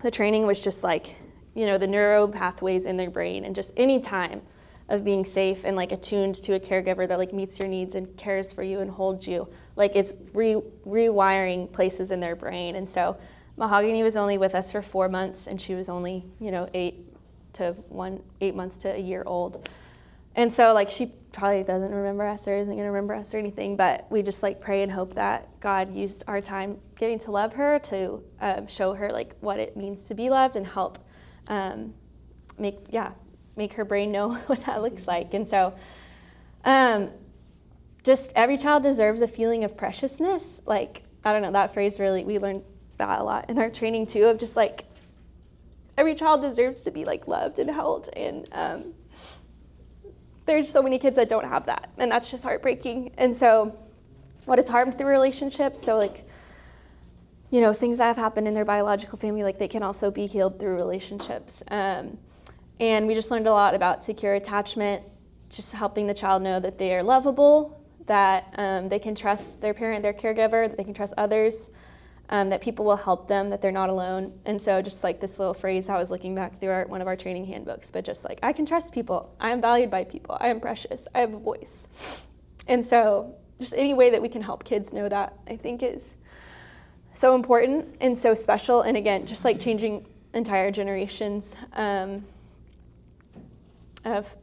the training was just like, the neuro pathways in their brain, and just any time of being safe and like attuned to a caregiver that like meets your needs and cares for you and holds you. Like it's rewiring places in their brain. And so Mahogany was only with us for 4 months, and she was only, 8 months to a year old. And so like she probably doesn't remember us or isn't going to remember us or anything, but we just like pray and hope that God used our time getting to love her to show her like what it means to be loved and help make her brain know what that looks like. And so just every child deserves a feeling of preciousness. Like, I don't know, that phrase really, we learned that a lot in our training too, of just like every child deserves to be like loved and held. And there's so many kids that don't have that, and that's just heartbreaking. And so what is harmed through relationships, so like, things that have happened in their biological family, like they can also be healed through relationships. And we just learned a lot about secure attachment, just helping the child know that they are lovable, that they can trust their parent, their caregiver, that they can trust others, that people will help them, that they're not alone. And so just like this little phrase, I was looking back through one of our training handbooks, but just like, I can trust people. I am valued by people. I am precious. I have a voice. And so just any way that we can help kids know that, I think is so important and so special. And again, just like changing entire generations of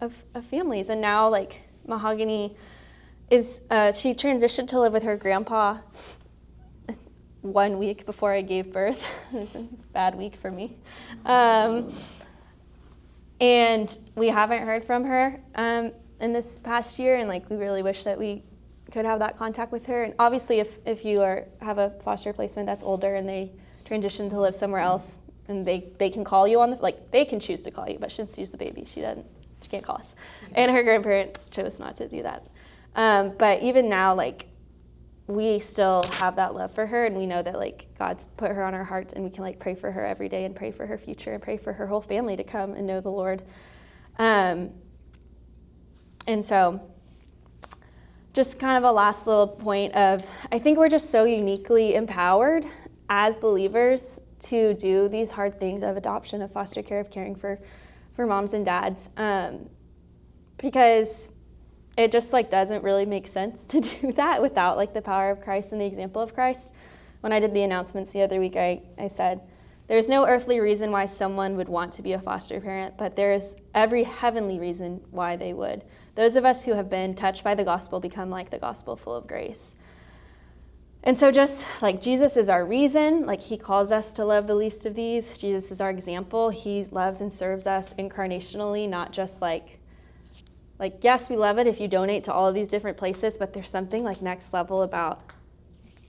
families. And now like Mahogany is, she transitioned to live with her grandpa 1 week before I gave birth. It was a bad week for me. And we haven't heard from her in this past year, and like we really wish that we could have that contact with her. And obviously if you have a foster placement that's older and they transition to live somewhere else, and they can call you on they can choose to call you, but she choose the baby. She can't call us. And her grandparent chose not to do that. But even now, like, we still have that love for her, and we know that like God's put her on our hearts, and we can like pray for her every day and pray for her future and pray for her whole family to come and know the Lord. And so just kind of a last little point of, I think we're just so uniquely empowered as believers to do these hard things of adoption, of foster care, of caring for moms and dads, because it just like doesn't really make sense to do that without like the power of Christ and the example of Christ. When I did the announcements the other week, I said, there's no earthly reason why someone would want to be a foster parent, but there is every heavenly reason why they would. Those of us who have been touched by the gospel become like the gospel full of grace. And so just like Jesus is our reason, like he calls us to love the least of these. Jesus is our example. He loves and serves us incarnationally, not just like yes, we love it if you donate to all of these different places, but there's something like next level about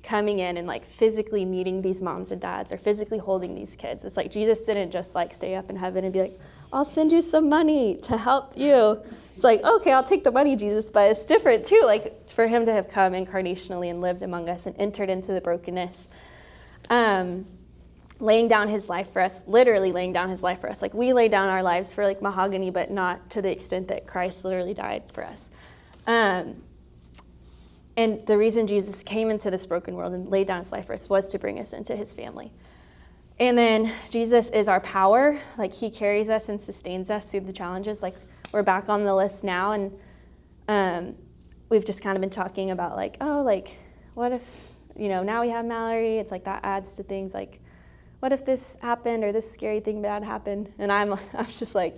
coming in and like physically meeting these moms and dads or physically holding these kids. It's like Jesus didn't just like stay up in heaven and be like, I'll send you some money to help you. It's like, okay, I'll take the money, Jesus, but it's different too. Like for him to have come incarnationally and lived among us and entered into the brokenness, laying down his life for us, literally laying down his life for us. Like we lay down our lives for like Mahogany, but not to the extent that Christ literally died for us. And the reason Jesus came into this broken world and laid down his life for us was to bring us into his family. And then Jesus is our power. Like he carries us and sustains us through the challenges. Like we're back on the list now, and we've just kind of been talking about like, oh, like what if, now we have Mallory. It's like that adds to things like, what if this happened or this scary thing bad happened? And I'm just like,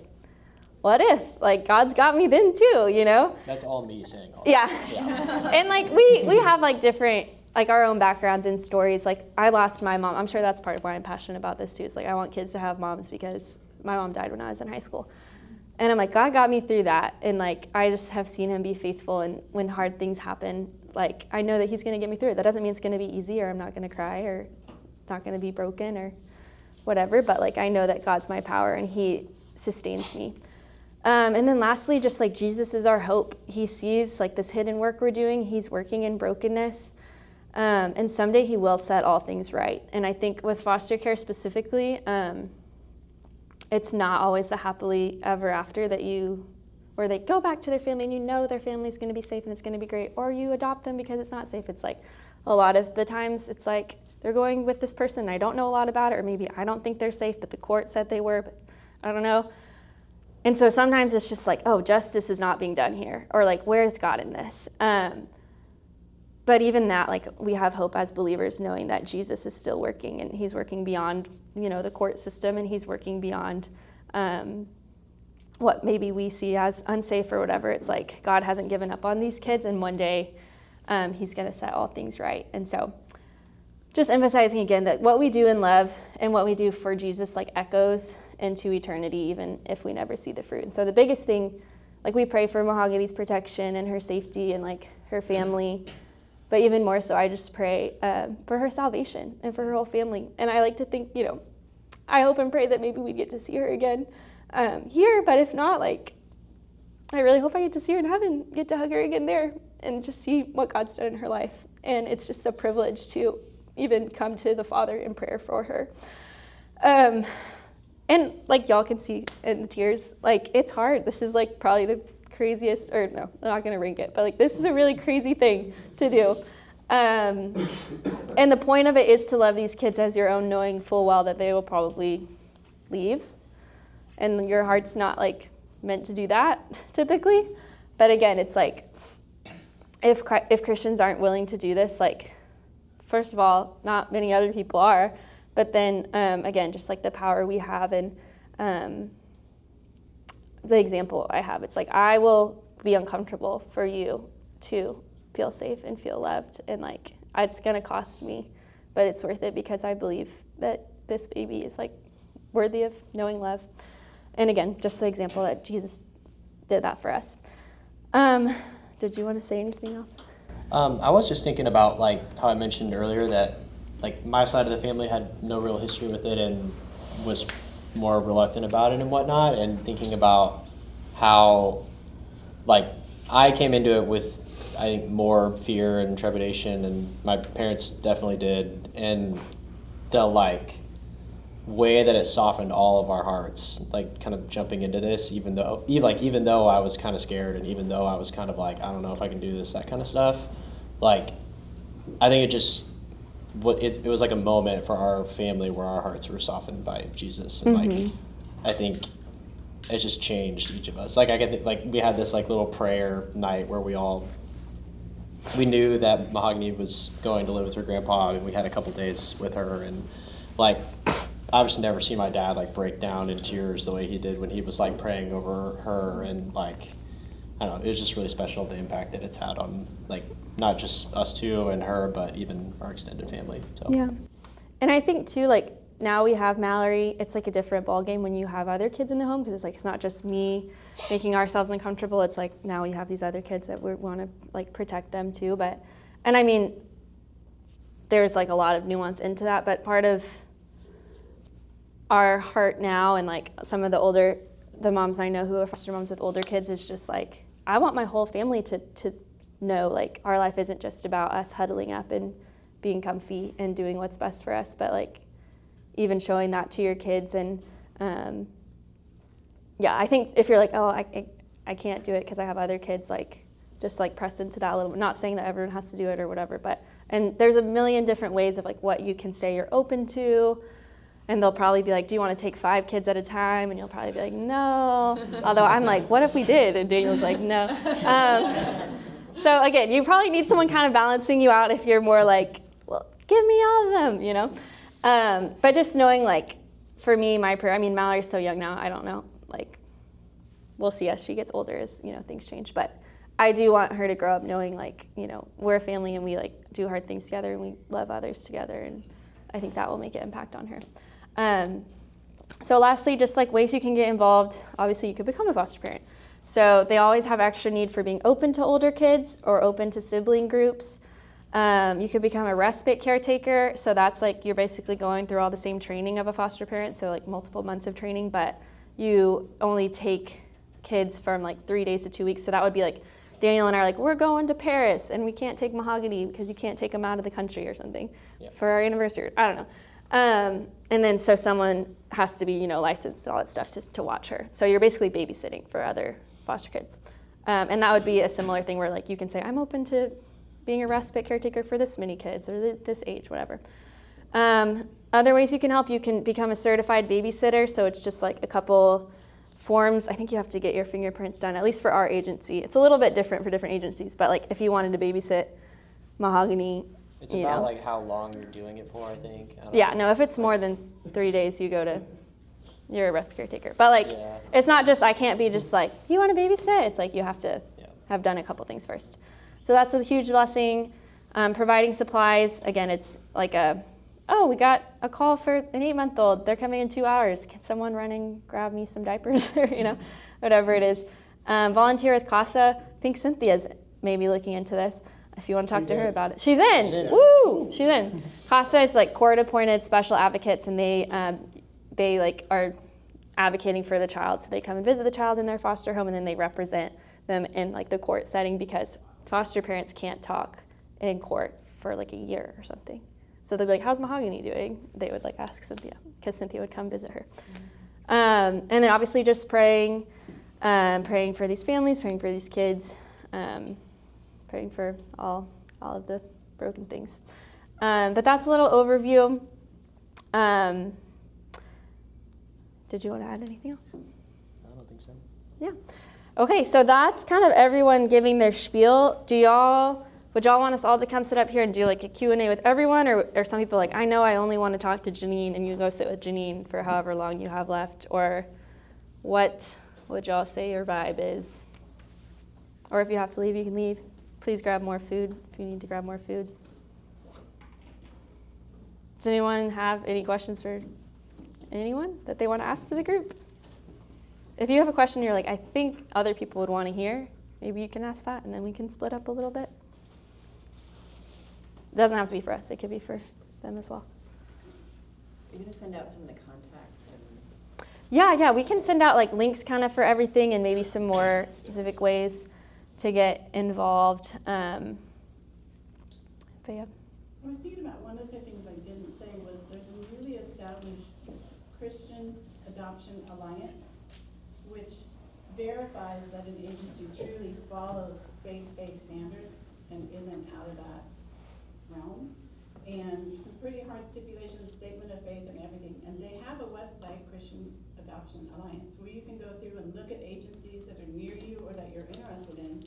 what if? Like God's got me then too, That's all me saying all yeah. that. And like we have like different, like our own backgrounds and stories. Like I lost my mom. I'm sure that's part of why I'm passionate about this too. It's like I want kids to have moms because my mom died when I was in high school. And I'm like, God got me through that. And like I just have seen him be faithful, and when hard things happen, like I know that he's gonna get me through it. That doesn't mean it's gonna be easy or I'm not gonna cry or it's not gonna be broken or whatever, but like I know that God's my power and he sustains me. And then lastly, just like Jesus is our hope. He sees like this hidden work we're doing. He's working in brokenness. And someday he will set all things right. And I think with foster care specifically, it's not always the happily ever after where they go back to their family and their family's going to be safe and it's going to be great, or you adopt them because it's not safe. It's like a lot of the times it's like they're going with this person and I don't know a lot about it, or maybe I don't think they're safe, but the court said they were, but I don't know. And so sometimes it's just like, oh, justice is not being done here, or like, where's God in this? But even that, like, we have hope as believers knowing that Jesus is still working, and he's working beyond, the court system, and he's working beyond what maybe we see as unsafe or whatever. It's like God hasn't given up on these kids, and one day he's going to set all things right. And so just emphasizing again that what we do in love and what we do for Jesus like echoes into eternity, even if we never see the fruit. And so the biggest thing, like, we pray for Mahogany's protection and her safety and like her family, but even more so, I just pray for her salvation and for her whole family. And I like to think, I hope and pray that maybe we'd get to see her again here, but if not, like, I really hope I get to see her in heaven, get to hug her again there, and just see what God's done in her life. And it's just a privilege to even come to the Father in prayer for her. And like y'all can see in the tears, like, it's hard. This is like probably the craziest, or no, I'm not gonna rank it, but like, this is a really crazy thing to do. And the point of it is to love these kids as your own, knowing full well that they will probably leave. And your heart's not like meant to do that typically. But again, it's like, if Christians aren't willing to do this, like, first of all, not many other people are, but then again, just like the power we have and the example I have, it's like, I will be uncomfortable for you to feel safe and feel loved, and like, it's gonna cost me, but it's worth it because I believe that this baby is like worthy of knowing love. And again, just the example that Jesus did that for us. Did you want to say anything else? I was just thinking about like how I mentioned earlier that like my side of the family had no real history with it and was more reluctant about it and whatnot, and thinking about how like I came into it with, I think, more fear and trepidation, and my parents definitely did, and the like way that it softened all of our hearts, like kind of jumping into this, even though I was kind of scared, and even though I was kind of like, I don't know if I can do this, that kind of stuff, like I think it was like a moment for our family where our hearts were softened by Jesus, and like I think it just changed each of us. Like we had this like little prayer night where we knew that Mahogany was going to live with her grandpa, and we had a couple days with her, and like I've just never seen my dad like break down in tears the way he did when he was like praying over her, and like I don't know, it was just really special, the impact that it's had on like not just us two and her, but even our extended family. So yeah, and I think too, like, now we have Mallory, it's like a different ballgame when you have other kids in the home, because it's like, it's not just me making ourselves uncomfortable, it's like now we have these other kids that we want to like protect them too. But, and I mean, there's like a lot of nuance into that, but part of our heart now, and like some of the moms I know who are foster moms with older kids, is just like, I want my whole family to know like our life isn't just about us huddling up and being comfy and doing what's best for us, but like even showing that to your kids. And yeah, I think if you're like, oh, I can't do it because I have other kids, like just like press into that a little bit. Not saying that everyone has to do it or whatever, but, and there's a million different ways of like what you can say you're open to. And they'll probably be like, do you want to take 5 kids at a time? And you'll probably be like, no. Although I'm like, what if we did? And Daniel's like, no. So again, you probably need someone kind of balancing you out if you're more like, well, give me all of them, But just knowing, like, for me, my prayer, I mean, Mallory's so young now, I don't know. Like, we'll see as she gets older as, things change. But I do want her to grow up knowing, like, we're a family and we, like, do hard things together and we love others together. And I think that will make an impact on her. So lastly, just like ways you can get involved, obviously you could become a foster parent. So they always have extra need for being open to older kids or open to sibling groups. You could become a respite caretaker. So that's like you're basically going through all the same training of a foster parent, so like multiple months of training, but you only take kids from like 3 days to 2 weeks. So that would be like Daniel and I are like, we're going to Paris and we can't take Mahogany because you can't take them out of the country or something for our anniversary. I don't know. And then so someone has to be, licensed and all that stuff to watch her. So you're basically babysitting for other foster kids. And that would be a similar thing where like you can say, I'm open to being a respite caretaker for this many kids or this age, whatever. Other ways you can become a certified babysitter. So it's just like a couple forms. I think you have to get your fingerprints done, at least for our agency. It's a little bit different for different agencies, but like if you wanted to babysit Mahogany, It's about like how long you're doing it for, I think. I don't know. no, if it's more than 3 days, you're a respite caretaker. But like, Yeah. it's not just, I can't be just like, you want to babysit? It's like you have to have done a couple things first. So that's a huge blessing. Providing supplies, again, it's like we got a call for an 8-month-old. They're coming in 2 hours. Can someone run and grab me some diapers or, whatever it is. Volunteer with CASA. I think Cynthia's maybe looking into this if you want to talk to her about it. She's in. Woo! She's in. CASA is like court-appointed special advocates, and they like are advocating for the child. So they come and visit the child in their foster home, and then they represent them in like the court setting because foster parents can't talk in court for like a year or something. So they'd be like, how's Mahogany doing? They would like ask Cynthia because Cynthia would come visit her. And then obviously just praying for these families, praying for these kids, praying for all of the broken things. But that's a little overview. Did you want to add anything else? I don't think so. Yeah. Okay, so that's kind of everyone giving their spiel. Would y'all want us all to come sit up here and do like a Q&A with everyone? Or some people like, I know I only want to talk to Janine, and you go sit with Janine for however long you have left? Or what would y'all say your vibe is? Or if you have to leave, you can leave. Please grab more food if you need to grab more food. Does anyone have any questions for anyone that they want to ask to the group? If you have a question you're like, I think other people would want to hear, maybe you can ask that, and then we can split up a little bit. It doesn't have to be for us. It could be for them as well. Are you going to send out some of the contacts? Yeah, we can send out like links kind of for everything and maybe some more specific ways to get involved. But yeah. I was thinking about one of the things I didn't say was there's a newly established Christian Adoption Alliance, which verifies that an agency truly follows faith-based standards and isn't out of that realm. And some pretty hard stipulations, statement of faith and everything. And they have a website, Christian Adoption Alliance, where you can go through and look at agencies that are near you or that you're interested in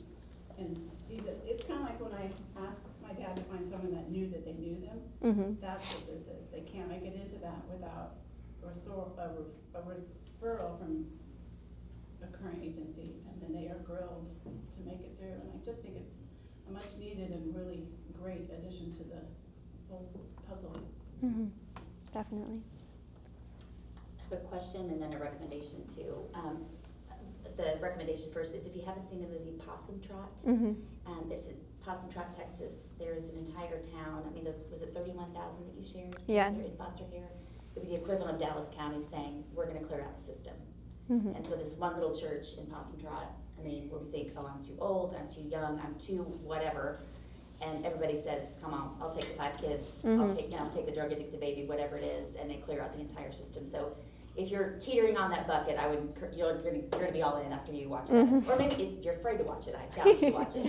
and see that it's kind of like when I asked my dad to find someone that knew that they knew them. Mm-hmm. That's what this is. They can't make it into that without a referral from a current agency, and then they are grilled to make it through. And I just think it's a much needed and really great addition to the whole puzzle. Mm-hmm. Definitely. I have a question and then a recommendation too. The recommendation first is if you haven't seen the movie Possum Trot, it's in Possum Trot, Texas. There is an entire town. I mean, was it 31,000 that you shared? Yeah. In foster care. It would be the equivalent of Dallas County saying, we're going to clear out the system. Mm-hmm. And so this one little church in Possum Trot, I mean, where we think, oh, I'm too old, I'm too young, I'm too whatever. And everybody says, come on, I'll take the 5 kids, I'll take the drug addicted baby, whatever it is, and they clear out the entire system. So if you're teetering on that bucket, you're gonna be all in after you watch that. Or maybe if you're afraid to watch it, I challenge you to watch it.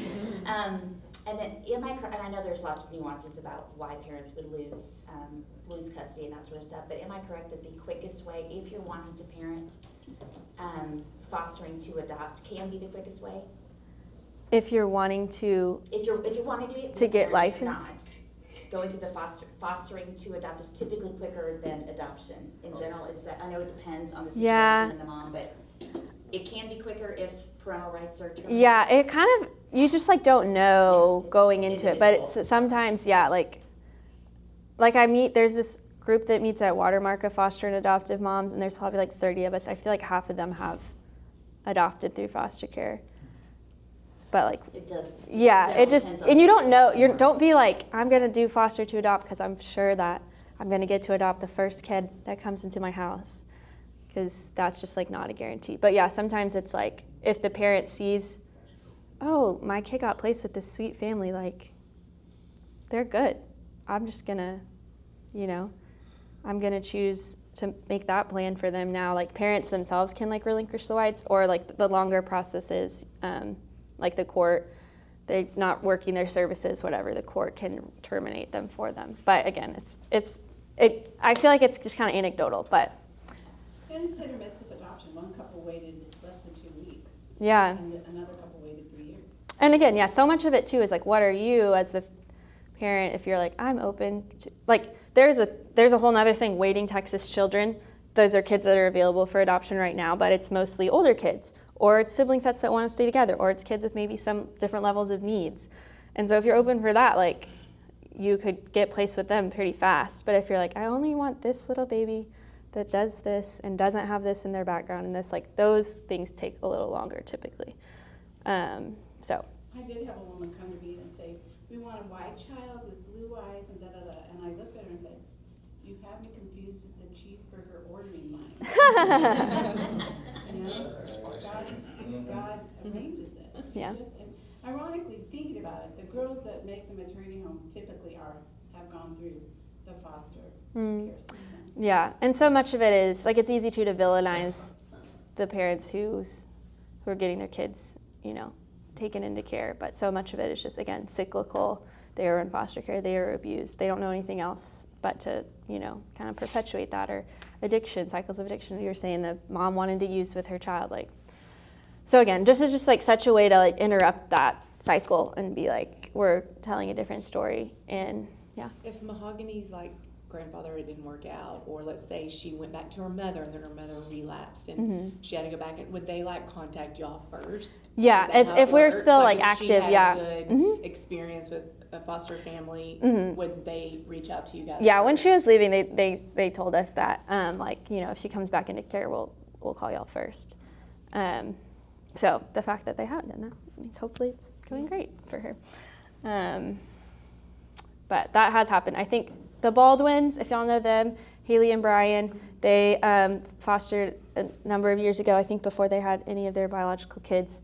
And then, and I know there's lots of nuances about why parents would lose custody and that sort of stuff, but am I correct that the quickest way, if you're wanting to parent, fostering to adopt can be the quickest way? If you're wanting to, If you're wanting to do it To with get parents or licensed? not, going through the fostering to adopt is typically quicker than adoption. In general, I know it depends on the situation and the mom, but it can be quicker if parental rights are terminated. yeah, it kind of, you just like don't know going into it, but it's sometimes, like there's this group that meets at Watermark of foster and adoptive moms, and there's probably like 30 of us. I feel like half of them have adopted through foster care. But like, It does. yeah, it just, depends on and you don't know, the don't be like, I'm gonna do foster to adopt because I'm sure that I'm gonna get to adopt the first kid that comes into my house, because that's just like not a guarantee. But yeah, sometimes it's like, if the parent sees, oh, my kid got placed with this sweet family, like, they're good. I'm just gonna, I'm gonna choose to make that plan for them now. Like, parents themselves can like relinquish the rights, or like the longer process is, like the court they're not working their services, whatever, the court can terminate them for them. But again, I feel like it's just kind of anecdotal, but And it's hit or miss with adoption. One couple waited less than 2 weeks, yeah. and another couple waited 3 years. And again, yeah, so much of it too is like, what are you as the parent, if you're like, I'm open to, like, there's a whole nother thing, Waiting Texas Children. Those are kids that are available for adoption right now, but it's mostly older kids, or it's sibling sets that want to stay together, or it's kids with maybe some different levels of needs. And so if you're open for that, like, you could get placed with them pretty fast. But if you're like, I only want this little baby that does this and doesn't have this in their background and this, like, those things take a little longer typically. So. I did have a woman come to me and say, we want a white child with blue eyes and da-da-da. And I looked at her and said, you have me confused with the cheeseburger ordering line. You know, God arranges it. Yeah. And ironically, thinking about it, the girls that make the maternity home typically have gone through the foster care system. Yeah, and so much of it is, like, it's easy to villainize the parents who are getting their kids, you know, taken into care, but so much of it is just, again, cyclical. They were in foster care, they were abused, they don't know anything else but to, you know, kind of perpetuate that, or addiction, cycles of addiction. You were saying the mom wanted to use with her child, like, so again, just is just like such a way to like interrupt that cycle and be like, we're telling a different story, and yeah. If Mahogany's like grandfather, it didn't work out, or let's say she went back to her mother and then her mother relapsed and she had to go back, and would they like contact y'all first? Yeah, Is that as how it if we're works? still like if active, she had yeah. a good experience with a foster family, would they reach out to you guys? Yeah, when first? she was leaving, they told us that, like, you know, if she comes back into care, we'll call y'all first. So the fact that they haven't done that means hopefully it's going great for her. But that has happened. I think the Baldwins, if y'all know them, Haley and Brian, they fostered a number of years ago, I think before they had any of their biological kids.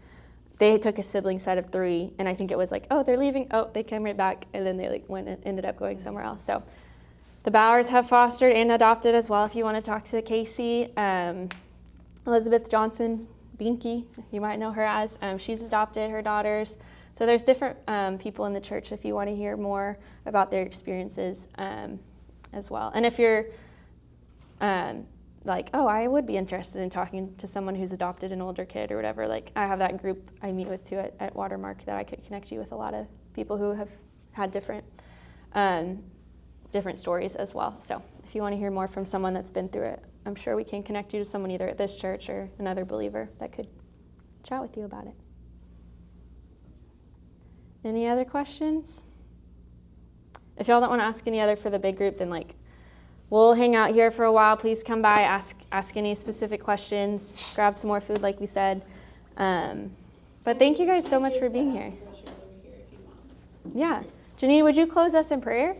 They took a sibling set of 3, and I think it was like, oh, they're leaving, oh, they came right back, and then they like went and ended up going somewhere else. So the Bowers have fostered and adopted as well. If you want to talk to Casey, Elizabeth Johnson Binky, you might know her as, she's adopted her daughters. So there's different people in the church if you want to hear more about their experiences as well. And if you're like, oh, I would be interested in talking to someone who's adopted an older kid or whatever, like I have that group I meet with too at Watermark that I could connect you with a lot of people who have had different stories as well. So if you want to hear more from someone that's been through it, I'm sure we can connect you to someone either at this church or another believer that could chat with you about it. Any other questions? If y'all don't want to ask any other for the big group, then like we'll hang out here for a while. Please come by, ask any specific questions, grab some more food like we said. But thank you guys so much for being here. Yeah. Janine, would you close us in prayer?